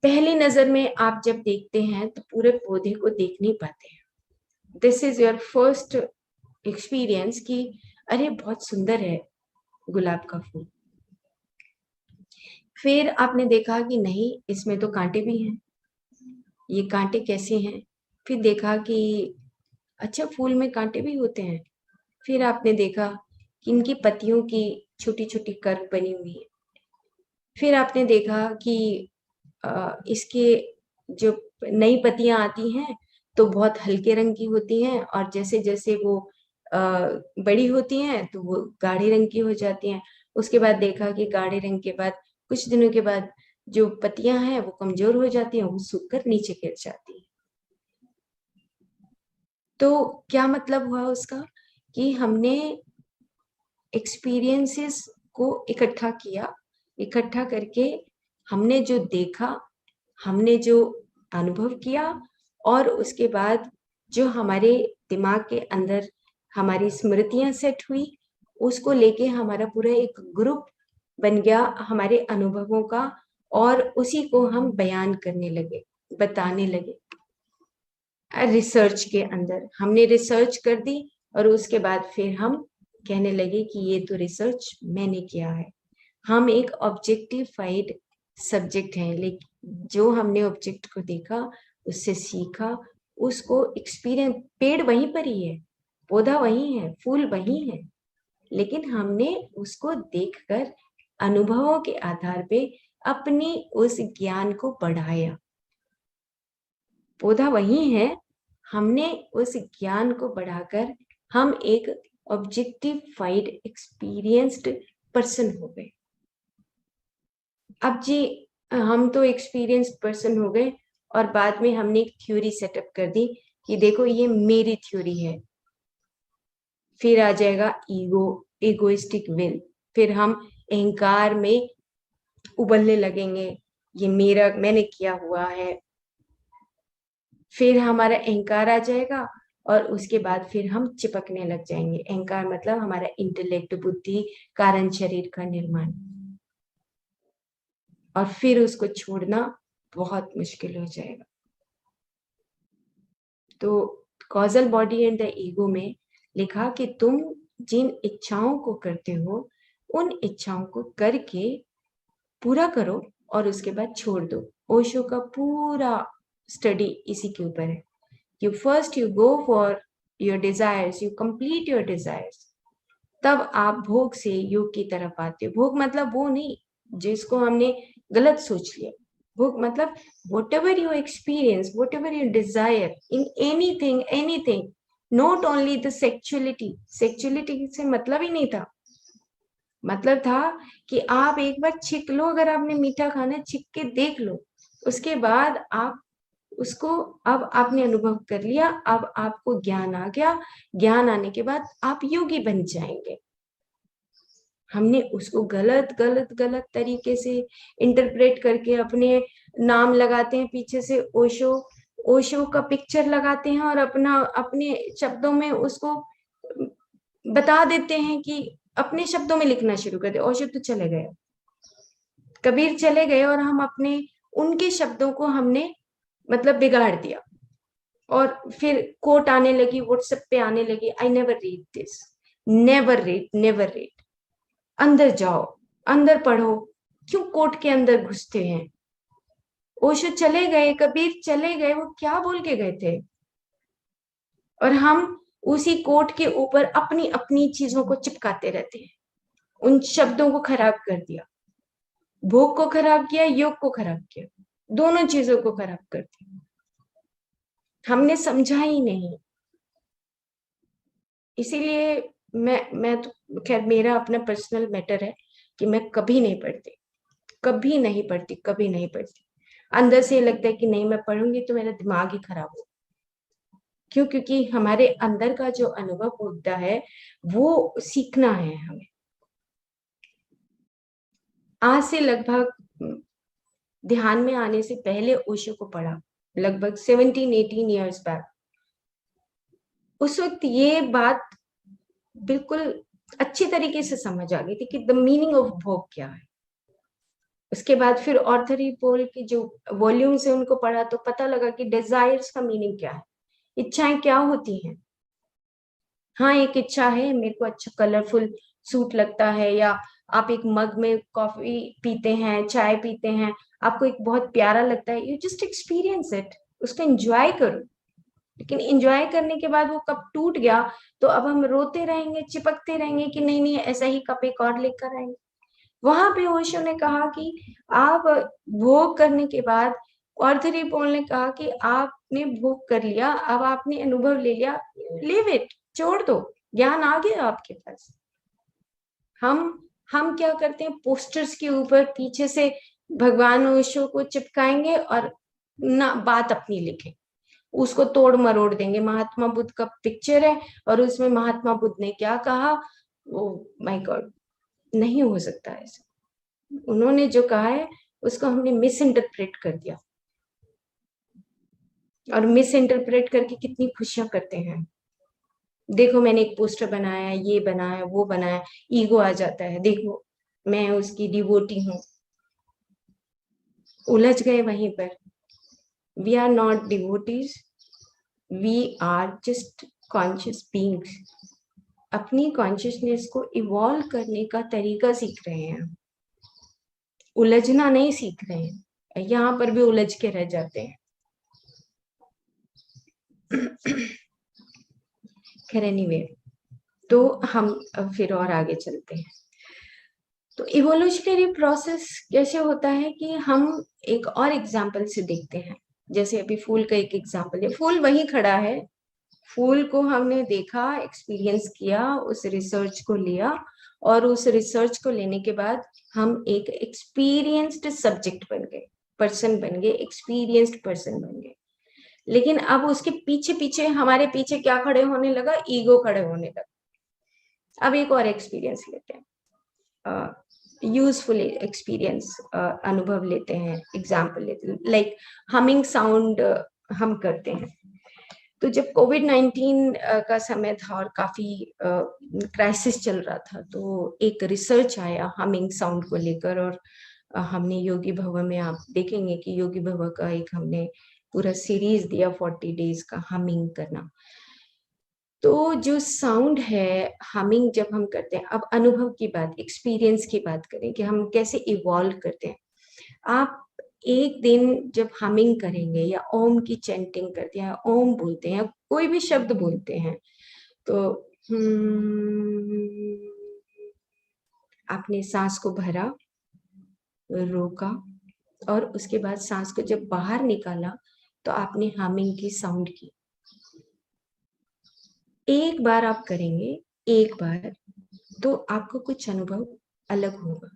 पहली नजर में आप जब देखते हैं तो पूरे पौधे को देख नहीं पाते हैं। This is your first experience कि अरे बहुत सुंदर है गुलाब का फूल। फिर आपने देखा कि नहीं, इसमें तो कांटे भी हैं, ये कांटे कैसे हैं? फिर देखा कि अच्छा, फूल में कांटे भी होते हैं। फिर आपने देखा कि इनकी पत्तियों की छोटी छोटी कर्व बनी हुई है। फिर आपने देखा कि इसके जो नई पत्तियां आती हैं तो बहुत हल्के रंग की होती हैं, और जैसे जैसे वो बड़ी होती हैं तो वो गाढ़े रंग की हो जाती हैं। उसके बाद देखा कि गाढ़े रंग के बाद कुछ दिनों के बाद जो पत्तियां हैं वो कमजोर हो जाती हैं, वो सूखकर नीचे गिर जाती हैं। तो क्या मतलब हुआ उसका कि हमने एक्सपीरियंसेस को इकट्ठा किया, इकट्ठा करके हमने जो देखा, हमने जो अनुभव किया, और उसके बाद जो हमारे दिमाग के अंदर हमारी स्मृतियां सेट हुई, उसको लेके हमारा पूरा एक ग्रुप बन गया हमारे अनुभवों का, और उसी को हम बयान करने लगे, बताने लगे। रिसर्च के अंदर हमने रिसर्च कर दी, और उसके बाद फिर हम कहने लगे कि ये तो रिसर्च मैंने किया है। हम एक ऑब्जेक्टिफाइड सब्जेक्ट हैं, लेकिन जो हमने ऑब्जेक्ट को देखा, उससे सीखा, उसको एक्सपीरियंस, पेड़ वहीं पर ही है, पौधा वहीं है, फूल वहीं है, लेकिन हमने उसको देखकर अनुभवों के आधार पे अपनी उस ज्ञान को बढ़ाया। पौधा वही है, हमने उस ज्ञान को बढ़ाकर हम एक ऑब्जेक्टिफाइड एक्सपीरियंस्ड पर्सन हो गए। अब जी, हम तो एक्सपीरियंस्ड पर्सन हो गए, और बाद में हमने एक थ्योरी सेटअप कर दी कि देखो ये मेरी थ्योरी है। फिर आ जाएगा ईगो, इगोइस्टिक विल। फिर हम अहंकार में उबलने लगेंगे, ये मेरा, मैंने किया हुआ है। फिर हमारा अहंकार आ जाएगा, और उसके बाद फिर हम चिपकने लग जाएंगे। अहंकार मतलब हमारा इंटेलेक्ट, बुद्धि, कारण शरीर का निर्माण, और फिर उसको छोड़ना बहुत मुश्किल हो जाएगा। तो causal body and the ego में लिखा कि तुम जिन इच्छाओं को करते हो, उन इच्छाओं को करके पूरा करो, और उसके बाद छोड़ दो। ओशो का पूरा स्टडी इसी के ऊपर है। You first you go for your desires, you complete your desires, तब आप भोग से योग की तरफ आते हो। भोग मतलब वो नहीं जिसको हमने गलत सोच लिया। भोग मतलब whatever you experience, whatever you desire in anything, anything, not only the sexuality, sexuality से मतलब ही नहीं था। मतलब था कि आप एक बार छिक लो, अगर आपने मीठा खाना है, छिक के देख लो, उसके बाद आप उसको, अब आपने अनुभव कर लिया, अब आपको ज्ञान आ गया, ज्ञान आने के बाद आप योगी बन जाएंगे। हमने उसको गलत गलत गलत तरीके से इंटरप्रेट करके अपने नाम लगाते हैं पीछे से, ओशो, ओशो का पिक्चर लगाते हैं, और अपना अपने शब्दों में उसको बता देते हैं कि अपने शब्दों में लिखना शुरू कर दे। ओशो तो चले गए, कबीर चले गए, और हम अपने उनके शब्दों को हमने मतलब बिगाड़ दिया। और फिर कोट आने लगी, व्हाट्सएप पे आने लगी, I never read this, never read, never read. अंदर जाओ, अंदर पढ़ो, क्यों कोट के अंदर घुसते हैं? ओशो चले गए, कबीर चले गए, वो क्या बोल के गए थे? और हम उसी कोट के ऊपर अपनी अपनी चीजों को चिपकाते रहते हैं। उन शब्दों को खराब कर दिया, भोग को खराब किया, योग को खराब किया, दोनों चीजों को खराब कर दिया। हमने समझा ही नहीं। इसीलिए मैं तो खैर, मेरा अपना पर्सनल मैटर है कि मैं कभी नहीं पढ़ती, कभी नहीं पढ़ती, कभी नहीं पढ़ती। अंदर से लगता है कि नहीं, मैं पढ़ूंगी तो मेरा दिमाग ही खराब हो। क्यों? क्योंकि हमारे अंदर का जो अनुभव होता है वो सीखना है हमें। आज से लगभग ध्यान में आने से पहले ओशो को पढ़ा, लगभग 17-18 years बैक। उस वक्त ये बात बिल्कुल अच्छी तरीके से समझ आ गई थी कि द मीनिंग ऑफ भोग क्या है। उसके बाद फिर ऑर्थर पोल की जो वॉल्यूम्स है उनको पढ़ा तो पता लगा कि डिजायर्स का मीनिंग क्या है, इच्छाएं क्या होती हैं। हाँ, एक इच्छा है, मेरे को अच्छा कलरफुल सूट लगता है, या आप एक मग में कॉफी पीते हैं, चाय पीते हैं, आपको एक बहुत प्यारा लगता है, यू जस्ट एक्सपीरियंस इट, उसको एंजॉय करो। लेकिन एंजॉय करने के बाद वो कप टूट गया तो अब हम रोते रहेंगे, चिपकते रहेंगे कि नहीं नहीं ऐसा ही कप एक और लेकर आएंगे। वहां पे ओशो ने कहा कि आप भोग करने के बाद, ऑर्थरी पोल ने कहा कि आपने भोग कर लिया, अब आपने अनुभव ले लिया, लिव इट, छोड़ दो, ज्ञान आ गया आपके पास। हम हम क्या करते हैं, पोस्टर्स के ऊपर पीछे से भगवान ओशो को चिपकाएंगे और ना बात अपनी लिखें, उसको तोड़ मरोड़ देंगे। महात्मा बुद्ध का पिक्चर है और उसमें महात्मा बुद्ध ने क्या कहा, ओ माय गॉड, नहीं हो सकता ऐसा। उन्होंने जो कहा है उसको हमने मिस इंटरप्रेट कर दिया, और मिस इंटरप्रेट करके कितनी खुशियां करते हैं। देखो मैंने एक पोस्टर बनाया, ये बनाया, वो बनाया, ईगो आ जाता है, देखो मैं उसकी डिवोटी हूँ, उलझ गए वहीं पर। We are not devotees, we are just conscious beings. अपनी कॉन्शियसनेस को इवॉल्व करने का तरीका सीख रहे हैं, उलझना नहीं सीख रहे हैं, यहाँ पर भी उलझ के रह जाते हैं। खैर एनीवे, तो हम फिर और आगे चलते हैं। तो इवोल्यूशनरी प्रोसेस कैसे होता है कि हम एक और एग्जाम्पल से देखते हैं। जैसे अभी फूल का एक एग्जाम्पल है, फूल वहीं खड़ा है, फूल को हमने देखा, एक्सपीरियंस किया, उस रिसर्च को लिया, और उस रिसर्च को लेने के बाद हम एक एक्सपीरियंस्ड सब्जेक्ट बन गए, पर्सन बन गए, एक्सपीरियंस्ड पर्सन बन गए। लेकिन अब उसके पीछे पीछे, हमारे पीछे क्या खड़े होने लगा, ईगो खड़े होने लगा। अब एक और एक्सपीरियंस लेते हैं, यूजफुल एक्सपीरियंस, अनुभव लेते हैं, एग्जाम्पल लेते हैं, लाइक हमिंग साउंड हम करते हैं। तो जब कोविड-19 का समय था और काफी क्राइसिस चल रहा था, तो एक रिसर्च आया हमिंग साउंड को लेकर, और हमने योगी भवन में, आप देखेंगे कि योगी भवन का एक हमने पूरा सीरीज दिया 40 डेज का हमिंग करना। तो जो साउंड है, हमिंग जब हम करते हैं, अब अनुभव की बात, एक्सपीरियंस की बात करें कि हम कैसे इवॉल्व करते हैं। आप एक दिन जब हमिंग करेंगे या ओम की चैंटिंग करते हैं, ओम बोलते हैं, कोई भी शब्द बोलते हैं, तो आपने सांस को भरा, रोका, और उसके बाद सांस को जब बाहर निकाला तो आपने हमिंग की साउंड की। एक बार आप करेंगे, एक बार, तो आपको कुछ अनुभव अलग होगा।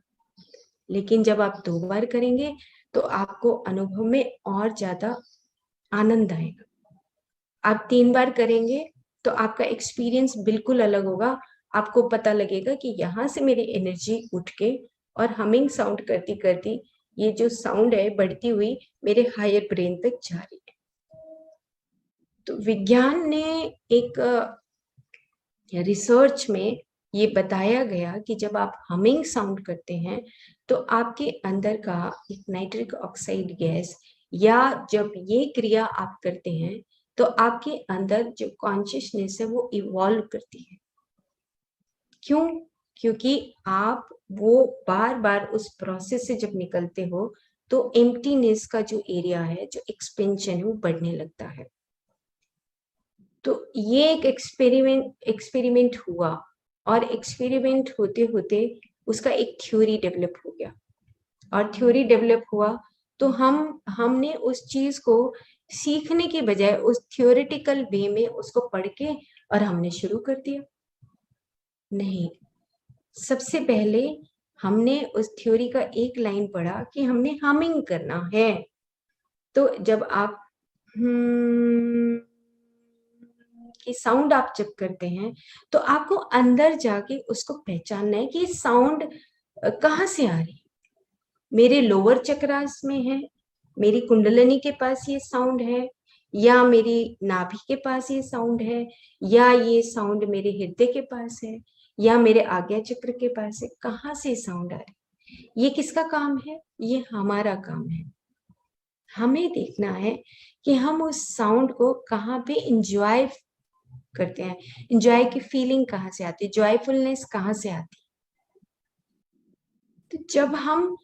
लेकिन जब आप 2 बार करेंगे तो आपको अनुभव में और ज्यादा आनंद आएगा। आप 3 बार करेंगे तो आपका एक्सपीरियंस बिल्कुल अलग होगा। आपको पता लगेगा कि यहाँ से मेरी एनर्जी उठ के और हमिंग साउंड करती करती ये जो साउंड है बढ़ती हुई मेरे हायर ब्रेन तक जा रही है। तो विज्ञान ने एक रिसर्च में ये बताया गया कि जब आप हमिंग साउंड करते हैं तो आपके अंदर का एक नाइट्रिक ऑक्साइड गैस, या जब ये क्रिया आप करते हैं तो आपके अंदर जो कॉन्शियसनेस है वो इवॉल्व करती है। क्यों? क्योंकि आप वो बार बार उस प्रोसेस से जब निकलते हो तो एम्प्टीनेस का जो एरिया है, जो एक्सपेंशन है, वो बढ़ने लगता है। तो ये एक एक्सपेरिमेंट हुआ, और एक्सपेरिमेंट होते होते उसका एक थ्योरी डेवलप हो गया, और थ्योरी डेवलप हुआ तो हमने उस चीज को सीखने के बजाय उस थ्योरेटिकल वे में उसको पढ़ के और हमने शुरू कर दिया। नहीं, सबसे पहले हमने उस थ्योरी का एक लाइन पढ़ा कि हमने हमिंग करना है। तो जब आप कि साउंड आप जब करते हैं तो आपको अंदर जाके उसको पहचानना है कि साउंड कहाँ से आ रही है। मेरे लोअर चक्रास में है, मेरी कुंडलिनी के पास ये साउंड है, या मेरी नाभि के पास ये साउंड है, या ये साउंड मेरे हृदय के पास है, या मेरे आज्ञा चक्र के पास है। कहाँ से साउंड आ रही है, ये किसका काम है? ये हमारा काम है। हमें देखना है कि हम उस साउंड को कहाँ पे इंजॉय करते हैं, एंजॉय की फीलिंग कहाँ से आती है, जॉयफुलनेस कहाँ से आती है। तो जब हम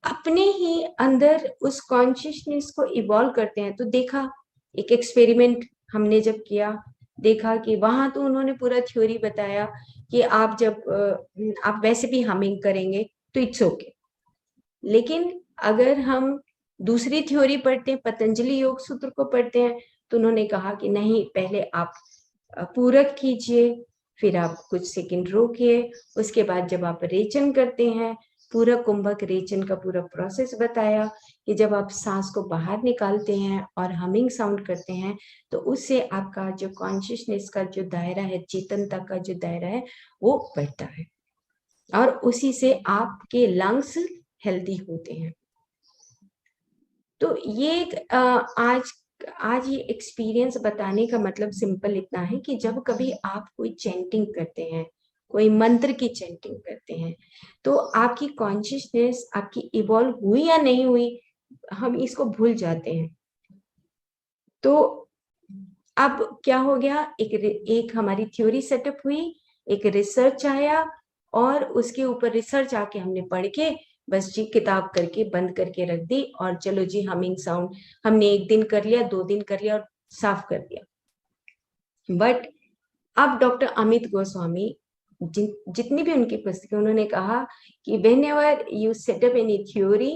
अपने ही अंदर उस कॉन्शियसनेस को इवॉल्व करते हैं, तो देखा एक एक्सपेरिमेंट हमने जब किया, देखा कि वहां तो उन्होंने पूरा थ्योरी बताया कि आप जब आप वैसे भी हमिंग करेंगे तो इट्स ओके, लेकिन अगर हम दूसरी थ्योरी पढ़ते हैं, पतंजलि योग सूत्र को पढ़ते हैं, तो उन्होंने कहा कि नहीं, पहले आप पूरक कीजिए, फिर आप कुछ सेकंड रोकिए, उसके बाद जब आप रेचन करते हैं, पूरक कुंभक रेचन का पूरा प्रोसेस बताया कि जब आप सांस को बाहर निकालते हैं और हमिंग साउंड करते हैं, तो उससे आपका जो कॉन्शियसनेस का जो दायरा है, चेतनता का जो दायरा है, वो बढ़ता है और उसी से आपके लंग्स हेल्दी होते हैं। तो ये आज ये एक्सपीरियंस बताने का मतलब सिंपल इतना है कि जब कभी आप कोई चैंटिंग करते हैं, कोई मंत्र की चैंटिंग करते हैं, तो आपकी कॉन्शियसनेस आपकी इवॉल्व हुई या नहीं हुई, हम इसको भूल जाते हैं। तो अब क्या हो गया, एक हमारी थ्योरी सेटअप हुई, एक रिसर्च आया और उसके ऊपर रिसर्च आके हमने पढ़ के बस जी किताब करके बंद करके रख दी और चलो जी हमिंग साउंड हमने 1 दिन कर लिया, 2 दिन कर लिया और साफ कर दिया। बट अब डॉक्टर अमित गोस्वामी जितनी भी उनकी पुस्तकें, उन्होंने कहा कि when ever you setup any theory,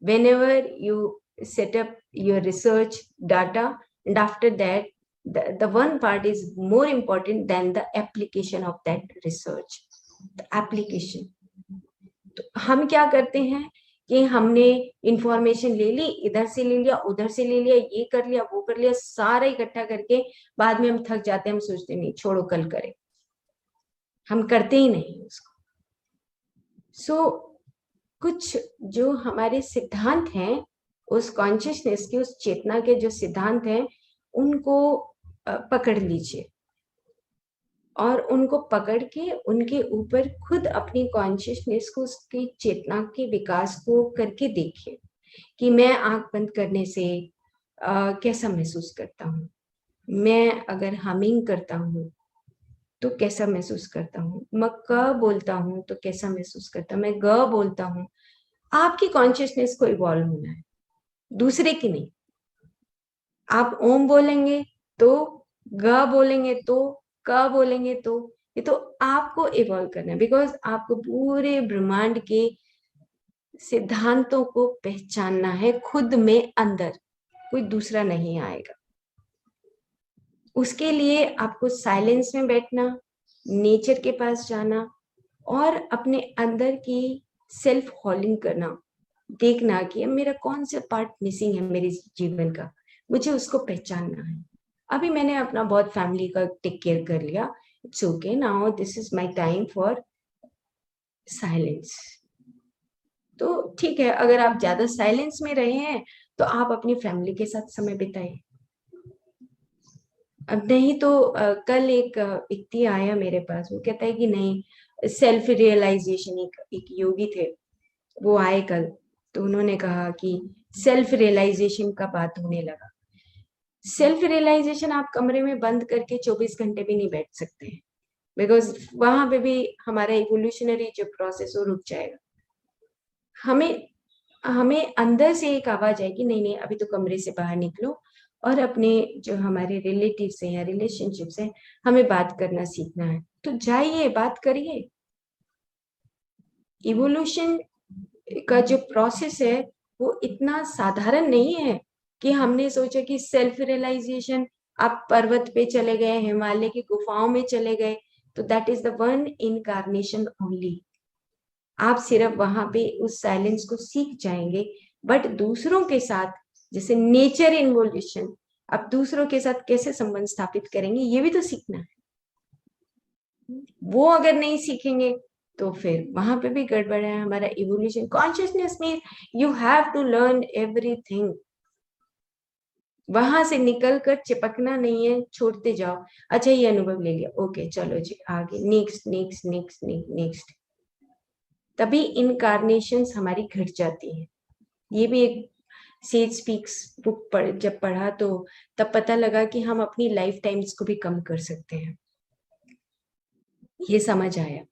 when ever you setup your research data, and after that the one part is more important than the application of that research, the application। तो हम क्या करते हैं कि हमने इंफॉर्मेशन ले ली, इधर से ले लिया, उधर से ले लिया, ये कर लिया, वो कर लिया, सारा इकट्ठा करके बाद में हम थक जाते हैं, हम सोचते नहीं छोड़ो कल करें, हम करते ही नहीं उसको। सो कुछ जो हमारे सिद्धांत हैं, उस कॉन्शियसनेस के, उस चेतना के जो सिद्धांत हैं, उनको पकड़ लीजिए और उनको पकड़ के उनके ऊपर खुद अपनी कॉन्शियसनेस को, उसकी चेतना के विकास को करके देखिए कि मैं आंख बंद करने से कैसा महसूस करता हूँ, मैं अगर हमिंग करता हूँ तो कैसा महसूस करता हूँ, मैं क बोलता हूँ तो कैसा महसूस करता हूँ, मैं ग बोलता हूँ। आपकी कॉन्शियसनेस को इवॉल्व होना है, दूसरे की नहीं। आप ओम बोलेंगे तो, ग बोलेंगे तो, क बोलेंगे तो, ये तो आपको इवॉल्व करना है, बिकॉज आपको पूरे ब्रह्मांड के सिद्धांतों को पहचानना है खुद में अंदर, कोई दूसरा नहीं आएगा। उसके लिए आपको साइलेंस में बैठना, नेचर के पास जाना और अपने अंदर की सेल्फ हॉलिंग करना, देखना कि मेरा कौन सा पार्ट मिसिंग है मेरे जीवन का, मुझे उसको पहचानना है। अभी मैंने अपना बहुत फैमिली का टेक केयर कर लिया, it's okay, now this is my time for silence. तो ठीक है, अगर आप ज्यादा साइलेंस में रहे हैं तो आप अपनी फैमिली के साथ समय बिताइए। अब नहीं तो कल एक व्यक्ति आया मेरे पास, वो कहता है कि नहीं, सेल्फ रियलाइजेशन, एक योगी थे, वो आए कल, तो उन्होंने कहा कि सेल्फ रियलाइजेशन का बात होने लगा। सेल्फ रियलाइजेशन आप कमरे में बंद करके 24 घंटे भी नहीं बैठ सकते हैं, बिकॉज वहां पे भी हमारा इवोल्यूशनरी जो प्रोसेस वो रुक जाएगा। हमें हमें अंदर से एक आवाज आएगी, नहीं नहीं अभी तो कमरे से बाहर निकलो और अपने जो हमारे रिलेटिव्स हैं या रिलेशनशिप्स हैं, हमें बात करना सीखना है, तो जाइए बात करिए। इवोल्यूशन का जो प्रोसेस है वो इतना साधारण नहीं है कि हमने सोचा कि सेल्फ रियलाइजेशन, आप पर्वत पे चले गए, हिमालय की गुफाओं में चले गए, तो that is the one incarnation only. आप सिर्फ वहां पे उस साइलेंस को सीख जाएंगे, बट दूसरों के साथ, जैसे नेचर इन्वोल्यूशन, आप दूसरों के साथ कैसे संबंध स्थापित करेंगे ये भी तो सीखना है। वो अगर नहीं सीखेंगे तो फिर वहां पे भी गड़बड़ है हमारा इवोल्यूशन। कॉन्शियसनेस में you have to learn everything, वहां से निकल कर चिपकना नहीं है, छोड़ते जाओ। अच्छा ये अनुभव ले लिया, ओके चलो जी आगे, नेक्स्ट नेक्स्ट नेक्स्ट नेक्स्ट, तभी इनकारनेशंस हमारी घट जाती है। ये भी एक सेज स्पीक्स बुक जब पढ़ा तो तब पता लगा कि हम अपनी लाइफ टाइम्स को भी कम कर सकते हैं। ये समझ आया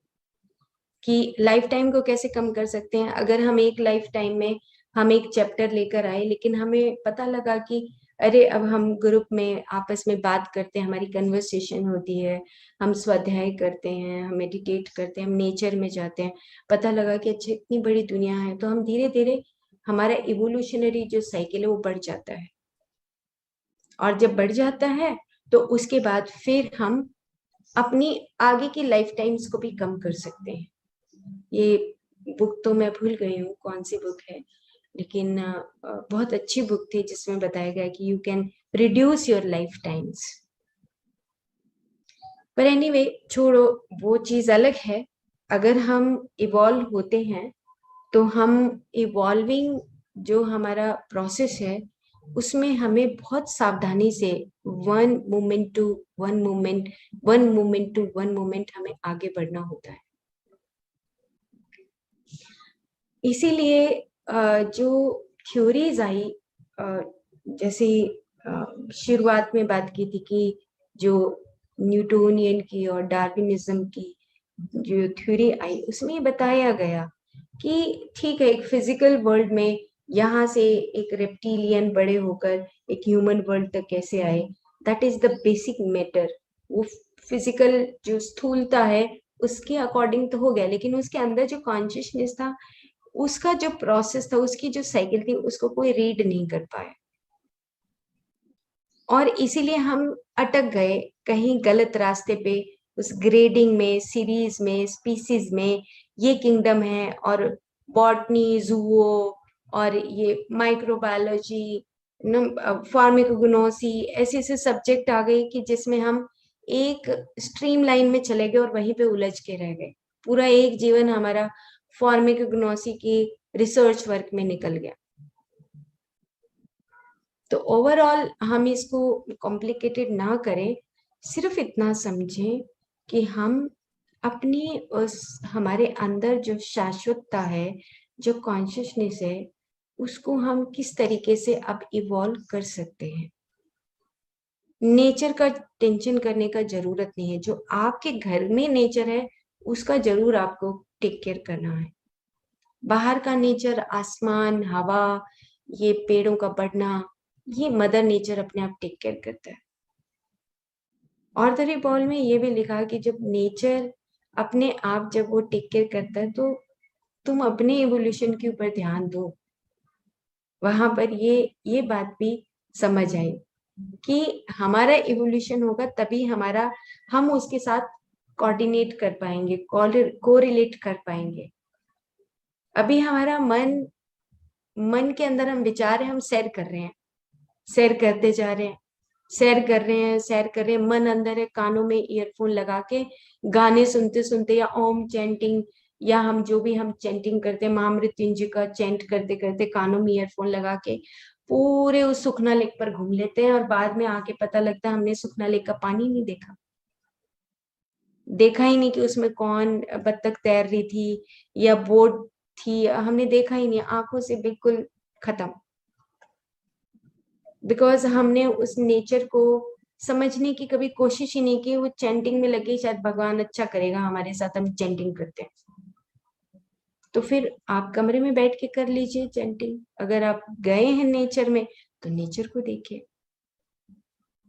कि लाइफ टाइम को कैसे कम कर सकते हैं। अगर हम एक लाइफ टाइम में हम एक चैप्टर लेकर आए, लेकिन हमें पता लगा कि अरे अब हम ग्रुप में आपस में बात करते हैं, हमारी कन्वर्सेशन होती है, हम स्वाध्याय करते हैं, हम मेडिटेट करते हैं, हम नेचर में जाते हैं, पता लगा कि अच्छा इतनी बड़ी दुनिया है, तो हम धीरे धीरे हमारा इवोल्यूशनरी जो साइकिल है वो बढ़ जाता है। और जब बढ़ जाता है तो उसके बाद फिर हम अपनी आगे की लाइफ टाइम्स को भी कम कर सकते हैं। ये बुक तो मैं भूल गई हूँ कौन सी बुक है, लेकिन बहुत अच्छी बुक थी जिसमें बताया गया कि you can reduce your life times. पर एनीवे छोड़ो, वो चीज अलग है। अगर हम इवॉल्व होते हैं तो हम इवॉल्विंग जो हमारा प्रोसेस है उसमें हमें बहुत सावधानी से one moment to one moment, one moment to one moment हमें आगे बढ़ना होता है। इसीलिए जो थ्योरीज आई, जैसे शुरुआत में बात की थी कि जो न्यूटोनियन की और डार्विनिज्म की जो थ्योरी आई उसमें बताया गया कि ठीक है, एक फिजिकल वर्ल्ड में यहाँ से एक रेप्टिलियन बड़े होकर एक ह्यूमन वर्ल्ड तक कैसे आए, that is the basic matter. वो फिजिकल जो स्थूलता है उसके अकॉर्डिंग तो हो गया, लेकिन उसके अंदर जो कॉन्शियसनेस था, उसका जो प्रोसेस था, उसकी जो साइकिल थी, उसको कोई रीड नहीं कर पाया। और इसीलिए हम अटक गए कहीं गलत रास्ते पे, उस ग्रेडिंग में, सीरीज में, स्पीसीज में, ये किंगडम है और बॉटनी, जूओ और ये माइक्रोबायोलॉजी, फार्माकोग्नोसी, ऐसे ऐसे सब्जेक्ट आ गए कि जिसमें हम एक स्ट्रीम लाइन में चले गए और वहीं पे उलझ के रह गए। पूरा एक जीवन हमारा फार्माकोग्नोसी की रिसर्च वर्क में निकल गया। तो ओवरऑल हम इसको कॉम्प्लिकेटेड ना करें, सिर्फ इतना समझें कि हम अपनी उस हमारे अंदर जो शाश्वतता है, जो कॉन्शियसनेस है, उसको हम किस तरीके से अब इवॉल्व कर सकते हैं। नेचर का टेंशन करने का जरूरत नहीं है। जो आपके घर में नेचर है उसका जरूर आपको टेक केयर करना है। बाहर का नेचर, आसमान, हवा, ये पेड़ों का बढ़ना, ये मदर नेचर अपने आप टेक केयर करता है। और द बॉल में ये भी लिखा कि जब नेचर अपने आप जब वो टेक केयर करता है तो तुम अपने इवोल्यूशन के ऊपर ध्यान दो। वहां पर ये बात भी समझ आई कि हमारा इवोल्यूशन होगा तभी हमारा हम उसके साथ कोऑर्डिनेट कर पाएंगे, कोरिलेट कर पाएंगे। अभी हमारा मन के अंदर हम विचार है, हम सैर कर रहे हैं, सैर करते जा रहे हैं, सैर कर रहे हैं, सैर कर रहे हैं, मन अंदर है, कानों में ईयरफोन लगा के गाने सुनते सुनते या ओम चैंटिंग या हम जो भी हम चैंटिंग करते हैं, महामृत्युंजय का चैंट करते करते कानों में ईयरफोन लगा के पूरे उस सुखना लेक पर घूम लेते हैं और बाद में आके पता लगता है हमने सुखना लेक का पानी नहीं देखा, देखा ही नहीं कि उसमें कौन बत्तख तैर रही थी या बोट थी, हमने देखा ही नहीं, आंखों से बिल्कुल खत्म। बिकॉज हमने उस नेचर को समझने की कभी कोशिश ही नहीं की। वो चैंटिंग में लगे शायद भगवान अच्छा करेगा हमारे साथ, हम चैंटिंग करते हैं। तो फिर आप कमरे में बैठ के कर लीजिए चैंटिंग। अगर आप गए हैं नेचर में तो नेचर को देखिए,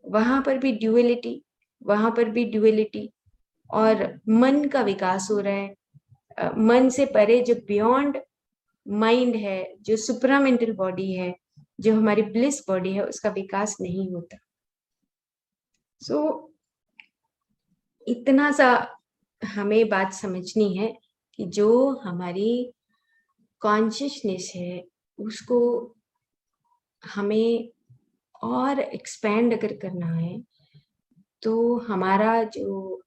वहां पर भी ड्यूअलिटी, वहां पर भी ड्यूअलिटी। और मन का विकास हो रहा है, मन से परे जो बियॉन्ड माइंड है, जो सुपरामेंटल बॉडी है, जो हमारी ब्लिस बॉडी है, उसका विकास नहीं होता। सो इतना सा हमें बात समझनी है कि जो हमारी कॉन्शियसनेस है उसको हमें और एक्सपेंड अगर करना है तो हमारा जो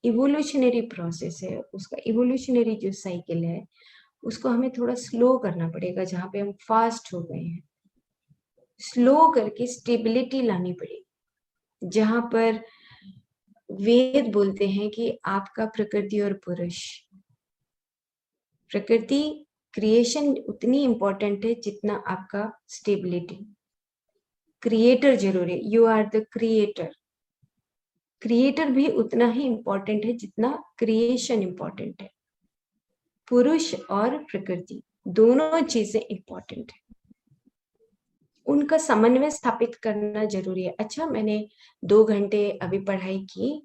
इवोल्यूशनरी प्रोसेस है, उसका इवोल्यूशनरी जो साइकिल है उसको हमें थोड़ा स्लो करना पड़ेगा। जहाँ पे हम फास्ट हो गए हैं, स्लो करके स्टेबिलिटी लानी पड़ेगी। जहाँ पर वेद बोलते हैं कि आपका प्रकृति और पुरुष, प्रकृति क्रिएशन उतनी इंपॉर्टेंट है जितना आपका स्टेबिलिटी। क्रिएटर जरूर है, you are the creator. Creator भी उतना ही इंपॉर्टेंट है जितना क्रिएशन इंपॉर्टेंट है। पुरुष और प्रकृति दोनों चीजें इंपॉर्टेंट है, उनका समन्वय स्थापित करना जरूरी है। अच्छा, मैंने 2 घंटे अभी पढ़ाई की,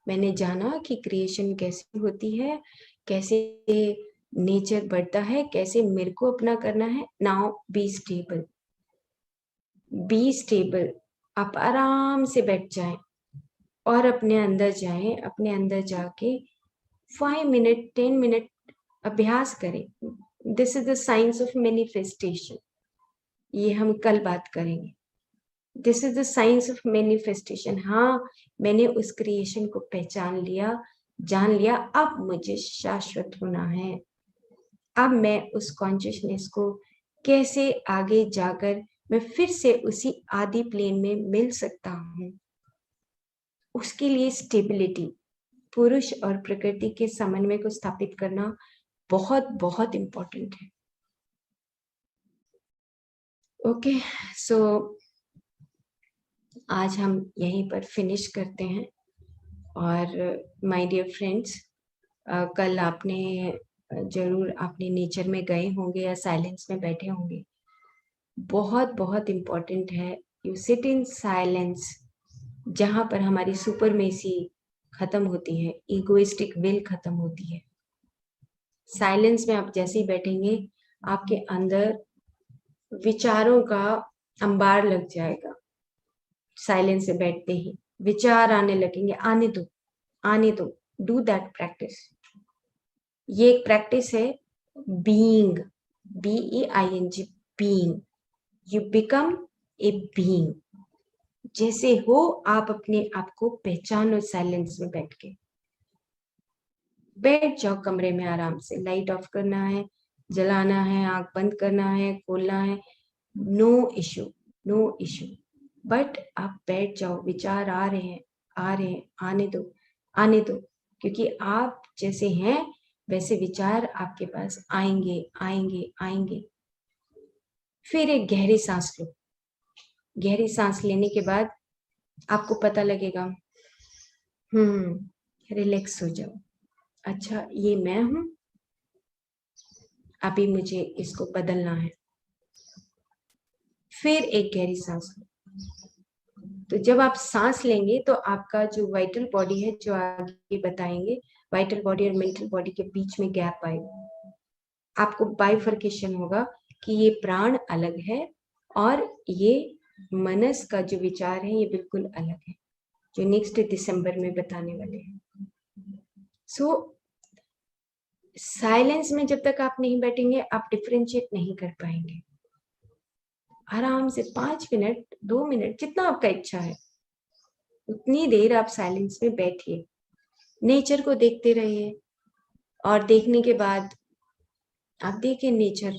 मैंने जाना कि क्रिएशन कैसे होती है, कैसे नेचर बढ़ता है, कैसे मेरे को अपना करना है। Now be stable, be stable. आप आराम से बैठ जाएं और अपने अंदर जाएं, अपने अंदर जाके 5 मिनट 10 मिनट अभ्यास करें। This is the science of manifestation, ये हम कल बात करेंगे। This is the science of manifestation. हाँ, मैंने उस क्रिएशन को पहचान लिया, जान लिया, अब मुझे शाश्वत होना है। अब मैं उस कॉन्शियसनेस को कैसे आगे जाकर मैं फिर से उसी आदि प्लेन में मिल सकता हूँ, उसके लिए स्टेबिलिटी, पुरुष और प्रकृति के समन्वय को स्थापित करना बहुत बहुत इंपॉर्टेंट है। ओके, सो आज हम यहीं पर फिनिश करते हैं। और माय डियर फ्रेंड्स, कल आपने जरूर आपने नेचर में गए होंगे या साइलेंस में बैठे होंगे। बहुत बहुत इम्पोर्टेंट है, यू सिट इन साइलेंस, जहां पर हमारी सुपरमेसी खत्म होती है, इगोइस्टिक विल खत्म होती है। साइलेंस में आप जैसे ही बैठेंगे, आपके अंदर विचारों का अंबार लग जाएगा। साइलेंस से बैठते ही विचार आने लगेंगे, आने दो, आने दो। Do that practice. ये एक प्रैक्टिस है, being, BEING, being. You become a being. जैसे हो आप अपने आप को पहचानो। साइलेंस में बैठ के बैठ जाओ कमरे में आराम से। लाइट ऑफ करना है, जलाना है, आंख बंद करना है, खोलना है, no issue, no issue. But आप बैठ जाओ। विचार आ रहे हैं, आ रहे हैं, आने दो, आने दो, क्योंकि आप जैसे हैं वैसे विचार आपके पास आएंगे, आएंगे, आएंगे। फिर एक गहरी सांस लो। गहरी सांस लेने के बाद आपको पता लगेगा, रिलैक्स हो जाओ। अच्छा, ये मैं हूं, अभी मुझे इसको बदलना है। फिर एक गहरी सांस लो। तो जब आप सांस लेंगे तो आपका जो वाइटल बॉडी है, जो आगे बताएंगे, वाइटल बॉडी और मेंटल बॉडी के बीच में गैप आएगा। आपको बाइफर्केशन होगा कि ये प्राण अलग है और ये मनस का जो विचार है ये बिल्कुल अलग है, जो नेक्स्ट दिसंबर में बताने वाले हैं। सो साइलेंस में जब तक आप नहीं बैठेंगे, आप डिफरेंशिएट नहीं कर पाएंगे। आराम से 5 मिनट 2 मिनट जितना आपका इच्छा है उतनी देर आप साइलेंस में बैठिए, नेचर को देखते रहिए। और देखने के बाद आप देखिए नेचर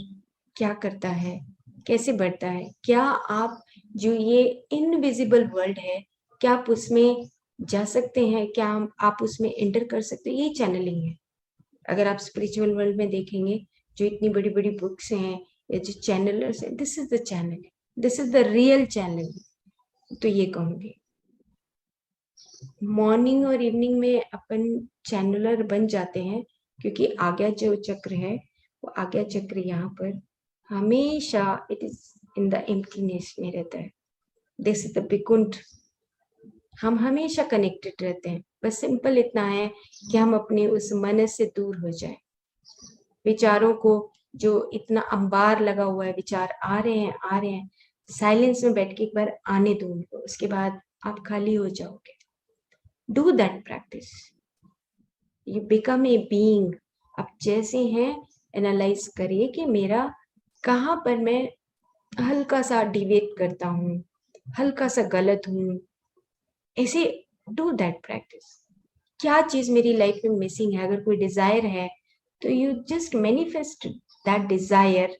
क्या करता है, कैसे बढ़ता है। क्या आप जो ये इनविजिबल वर्ल्ड है, क्या आप उसमें जा सकते हैं? क्या आप उसमें एंटर कर सकते हैं? यही चैनलिंग है। अगर आप स्पिरिचुअल वर्ल्ड में देखेंगे, जो इतनी बड़ी बड़ी बुक्स हैं या जो चैनलर्स हैं, this is the channel, this is the real channel. तो ये कहूंगी, मॉर्निंग और इवनिंग में अपन चैनलर बन जाते हैं, क्योंकि आज्ञा जो चक्र है, वो आज्ञा चक्र यहाँ पर हमेशा it is in the emptiness में रहता है। This is the Vikunth. हम हमेशा कनेक्टेड रहते हैं। बस सिंपल इतना है कि हम अपने उस मन से दूर हो जाए। विचारों को, जो इतना अंबार लगा हुआ है, विचार आ रहे हैं, आ रहे हैं, साइलेंस में बैठ के एक बार आने दो उनको, उसके बाद आप खाली हो जाओगे। Do that practice, you become a being. आप जैसे हैं एनालाइज करिए कि मेरा कहाँ पर मैं हल्का सा डिवेट करता हूँ, हल्का सा गलत हूँ। ऐसे डू दैट प्रैक्टिस। क्या चीज मेरी लाइफ में मिसिंग है? अगर कोई डिजायर है तो you just manifest that desire,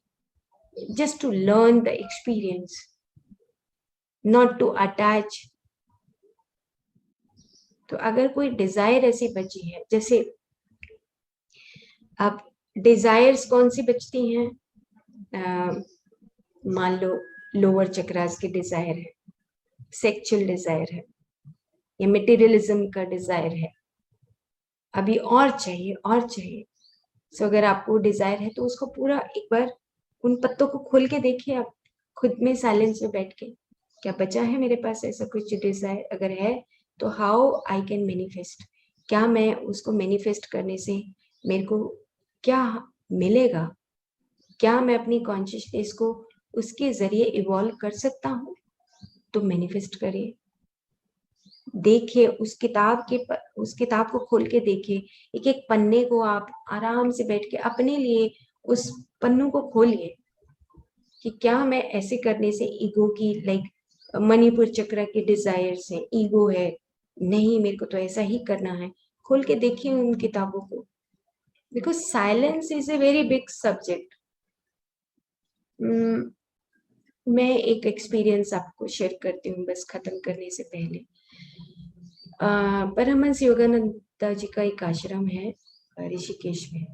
just to learn the experience, not to attach. तो अगर कोई डिजायर ऐसी बची है, जैसे अब डिजायर्स कौन सी बचती हैं? मान लो लोअर चक्रास की डिजायर है, सेक्सुअल डिजायर है, या मटेरियलिज्म का डिजायर है, अभी और चाहिए और चाहिए। सो अगर आपको डिजायर है तो उसको पूरा एक बार उन पत्तों को खोल के देखिए आप खुद में साइलेंस में बैठ के, क्या बचा है मेरे पास ऐसा कुछ डिजायर? अगर है तो हाउ आई कैन मैनिफेस्ट, क्या मैं उसको मैनिफेस्ट करने से मेरे को क्या मिलेगा, क्या मैं अपनी कॉन्शियसनेस को उसके जरिए इवॉल्व कर सकता हूँ? तो मैनिफेस्ट करिए, देखिए उस किताब को खोल के देखिए, एक एक पन्ने को आप आराम से बैठ के अपने लिए उस पन्नों को खोलिए कि क्या मैं ऐसे करने से ईगो की लाइक मणिपुर चक्र के डिजायर्स है, ईगो है, नहीं मेरे को तो ऐसा ही करना है। खोल के देखिए उन किताबों को, because silence is a very big subject. मैं एक एक्सपीरियंस आपको शेयर करती हूँ बस खत्म करने से पहले। परमहंस योगानंद जी का एक आश्रम है ऋषिकेश में,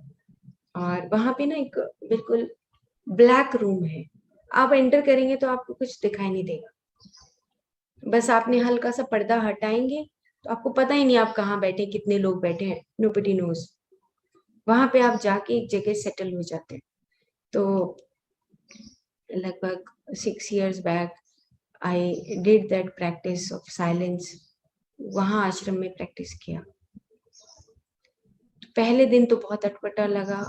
और वहां पे ना एक बिल्कुल ब्लैक रूम है। आप एंटर करेंगे तो आपको कुछ दिखाई नहीं देगा, बस आपने हल्का सा पर्दा हटाएंगे तो आपको पता ही नहीं आप कहाँ बैठे, कितने लोग बैठे हैं, नोबडी नोज। वहां पे आप जाके एक जगह सेटल हो जाते हैं। तो लगभग 6 years back I did that practice of silence, वहां आश्रम में प्रैक्टिस किया। पहले दिन तो बहुत अटपटा लगा,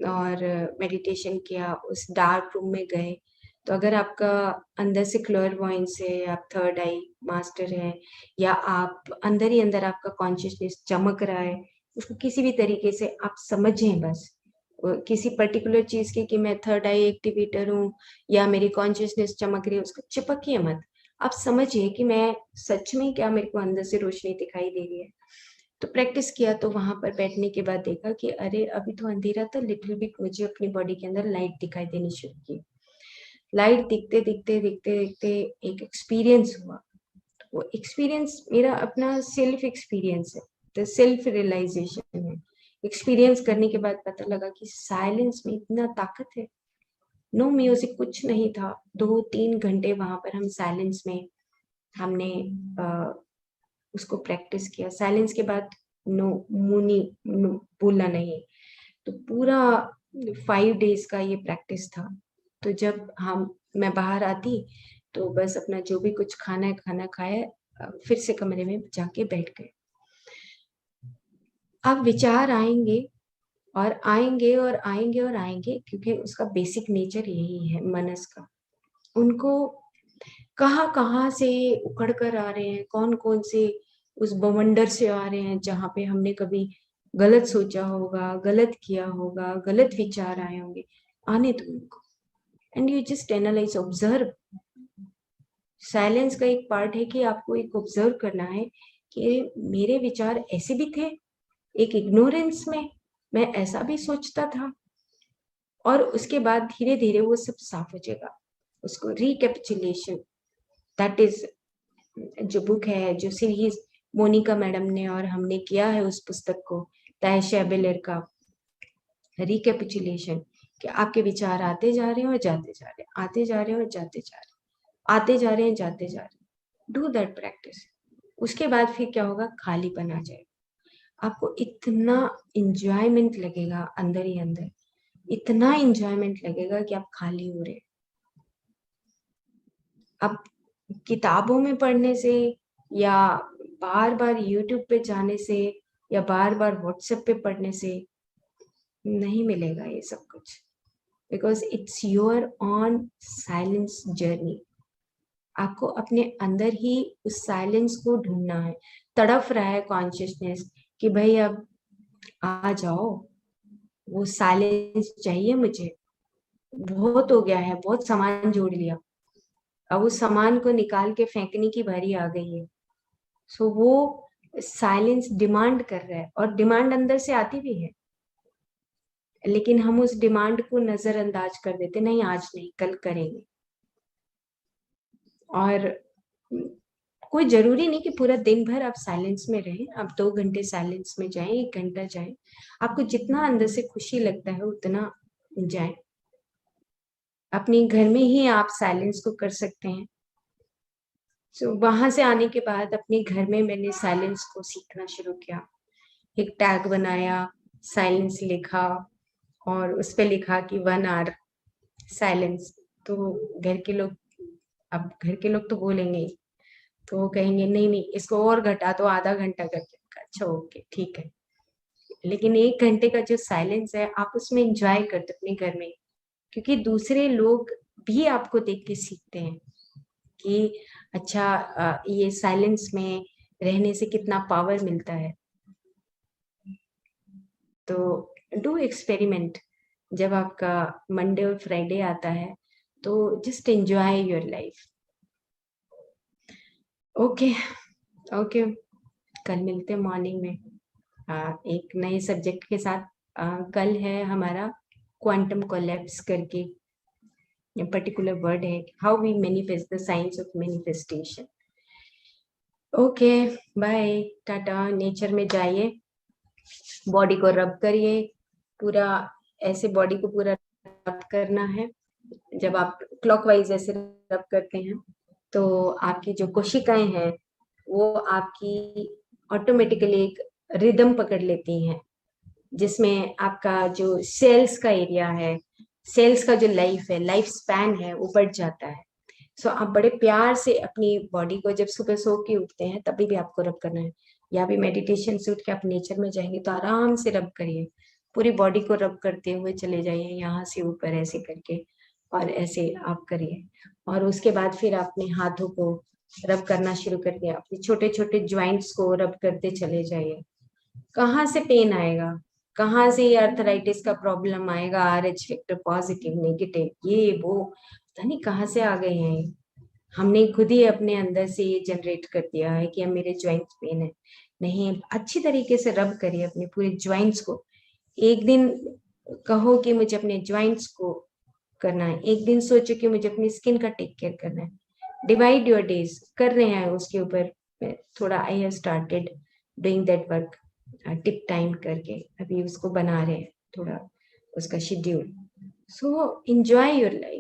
और मेडिटेशन किया, उस डार्क रूम में गए। तो अगर आपका अंदर से क्लेयरवॉयंस है, आप थर्ड आई मास्टर है, या आप अंदर ही अंदर आपका कॉन्शियसनेस चमक रहा है, उसको किसी भी तरीके से आप समझें, बस किसी पर्टिकुलर चीज की कि मैं थर्ड आई एक्टिवेटर हूँ या मेरी कॉन्शियसनेस चमक रही है, उसको चिपकिए मत। आप समझिए कि मैं सच में, क्या मेरे को अंदर से रोशनी दिखाई दे रही है। तो प्रैक्टिस किया, तो वहां पर बैठने के बाद देखा कि अरे अभी तो अंधेरा था, लिटिल बिट मुझे अपनी बॉडी के अंदर लाइट दिखाई देनी शुरू की। लाइट दिखते दिखते दिखते दिखते एक एक्सपीरियंस हुआ। वो एक्सपीरियंस मेरा अपना सेल्फ एक्सपीरियंस है, तो सेल्फ रियलाइजेशन है। एक्सपीरियंस करने के बाद पता लगा कि साइलेंस में इतना ताकत है। नो म्यूजिक, कुछ नहीं था। 2-3 घंटे वहां पर हम साइलेंस में हमने उसको प्रैक्टिस किया। साइलेंस के बाद नो, मुनी नो, बोलना नहीं। तो पूरा 5 days का ये प्रैक्टिस था। तो जब मैं बाहर आती तो बस अपना जो भी कुछ खाना है खाना खाया, फिर से कमरे में जाके बैठ गए। अब विचार आएंगे और आएंगे और आएंगे और आएंगे, क्योंकि उसका बेसिक नेचर यही है मनस का। उनको कहाँ कहाँ से उखड़ कर आ रहे हैं, कौन कौन से उस बवंडर से आ रहे हैं जहाँ पे हमने कभी गलत सोचा होगा, गलत किया होगा, गलत विचार आए होंगे। आने दो उनको, and you just analyse, observe. Silence का एक पार्ट है कि आपको एक ऑब्जर्व करना है कि मेरे विचार ऐसे भी थे, एक इग्नोरेंस में मैं ऐसा भी सोचता था। और उसके बाद धीरे धीरे वो सब साफ हो जाएगा। उसको रिकैपिचुलेशन, दैट इज जो बुक है, जो सीरीज मोनिका मैडम ने और हमने किया है उस पुस्तक को, तायशा बेलर का रिकैपिचुलेशन, कि आपके विचार आते जा रहे हैं और जाते जा रहे हैं, आते जा रहे हैं और जाते जा रहे हैं, आते जा रहे हैं जाते जा रहे हैं। Do that practice. उसके बाद फिर क्या होगा, खालीपन आ जाएगा। आपको इतना इंजॉयमेंट लगेगा अंदर ही अंदर, इतना इंजॉयमेंट लगेगा कि आप खाली हो रहे। अब किताबों में पढ़ने से, या बार बार यूट्यूब पे जाने से, या बार बार व्हाट्सएप पे पढ़ने से नहीं मिलेगा ये सब कुछ, because it's your on silence journey. आपको अपने अंदर ही उस साइलेंस को ढूंढना है। तड़फ रहा है कॉन्शियसनेस कि भाई अब आ जाओ, वो साइलेंस चाहिए मुझे, बहुत हो गया है, बहुत सामान जोड़ लिया, अब उस सामान को निकाल के फेंकने की बारी आ गई है। सो वो साइलेंस डिमांड कर रहा है, और डिमांड अंदर से आती भी है, लेकिन हम उस डिमांड को नजरअंदाज कर देते, नहीं आज नहीं, कल करेंगे। और कोई जरूरी नहीं कि पूरा दिन भर आप साइलेंस में रहें, आप 2 घंटे साइलेंस में जाएं, 1 घंटा जाएं, आपको जितना अंदर से खुशी लगता है उतना जाएं। अपने घर में ही आप साइलेंस को कर सकते हैं। सो वहां से आने के बाद अपने घर में मैंने साइलेंस को सीखना शुरू किया। एक टैग बनाया, साइलेंस लिखा और उस पे लिखा कि 1 आवर साइलेंस। तो घर के लोग, अब घर के लोग तो बोलेंगे ही, तो वो कहेंगे नहीं नहीं इसको और घटा तो आधा घंटा करके। अच्छा ओके ठीक है, लेकिन 1 घंटे का जो साइलेंस है आप उसमें एंजॉय करते अपने घर में, क्योंकि दूसरे लोग भी आपको देख के सीखते हैं कि अच्छा ये साइलेंस में रहने से कितना पावर मिलता है। तो डू एक्सपेरिमेंट। जब आपका मंडे और फ्राइडे आता है तो just enjoy your life. Okay okay, कल मिलते हैं मॉर्निंग में एक नए सब्जेक्ट के साथ। कल है हमारा क्वांटम कोलैप्स करके पर्टिकुलर वर्ड है, how we manifest, the science of manifestation. Okay bye, टाटा। नेचर में जाइए, बॉडी को रब करिए पूरा, ऐसे बॉडी को पूरा रब करना है। जब आप क्लॉकवाइज ऐसे रब करते हैं तो आपकी जो कोशिकाएं हैं वो आपकी ऑटोमेटिकली एक रिदम पकड़ लेती हैं, जिसमें आपका जो सेल्स का एरिया है, सेल्स का जो लाइफ है, लाइफ स्पैन है, वो बढ़ जाता है। सो आप बड़े प्यार से अपनी बॉडी को, जब सुबह सो के उठते हैं तभी भी आपको रब करना है, या भी मेडिटेशन से उठ के आप नेचर में जाएंगे तो आराम से रब करिए, पूरी बॉडी को रब करते हुए चले जाइए, यहाँ से ऊपर ऐसे करके और ऐसे आप करिए। और उसके बाद फिर अपने हाथों को रब करना शुरू कर दिया, अपने छोटे छोटे ज्वाइंट्स को रब करते चले जाइए। कहाँ से पेन आएगा, कहाँ से अर्थराइटिस का प्रॉब्लम आएगा, RH फैक्टर पॉजिटिव नेगेटिव ये वो पता नहीं कहाँ से आ गए हैं, हमने खुद ही अपने अंदर से ये जनरेट कर दिया है कि अब मेरे ज्वाइंट्स पेन है। नहीं, अच्छी तरीके से रब करिए अपने पूरे ज्वाइंट्स को। एक दिन कहो कि मुझे अपने ज्वाइंट्स को करना है, एक दिन सोचो कि मुझे अपनी स्किन का टेक केयर करना है। डिवाइड योर डेज, कर रहे हैं उसके ऊपर थोड़ा। I have started doing that work, tip time करके अभी उसको बना रहे हैं थोड़ा उसका schedule. So enjoy your life.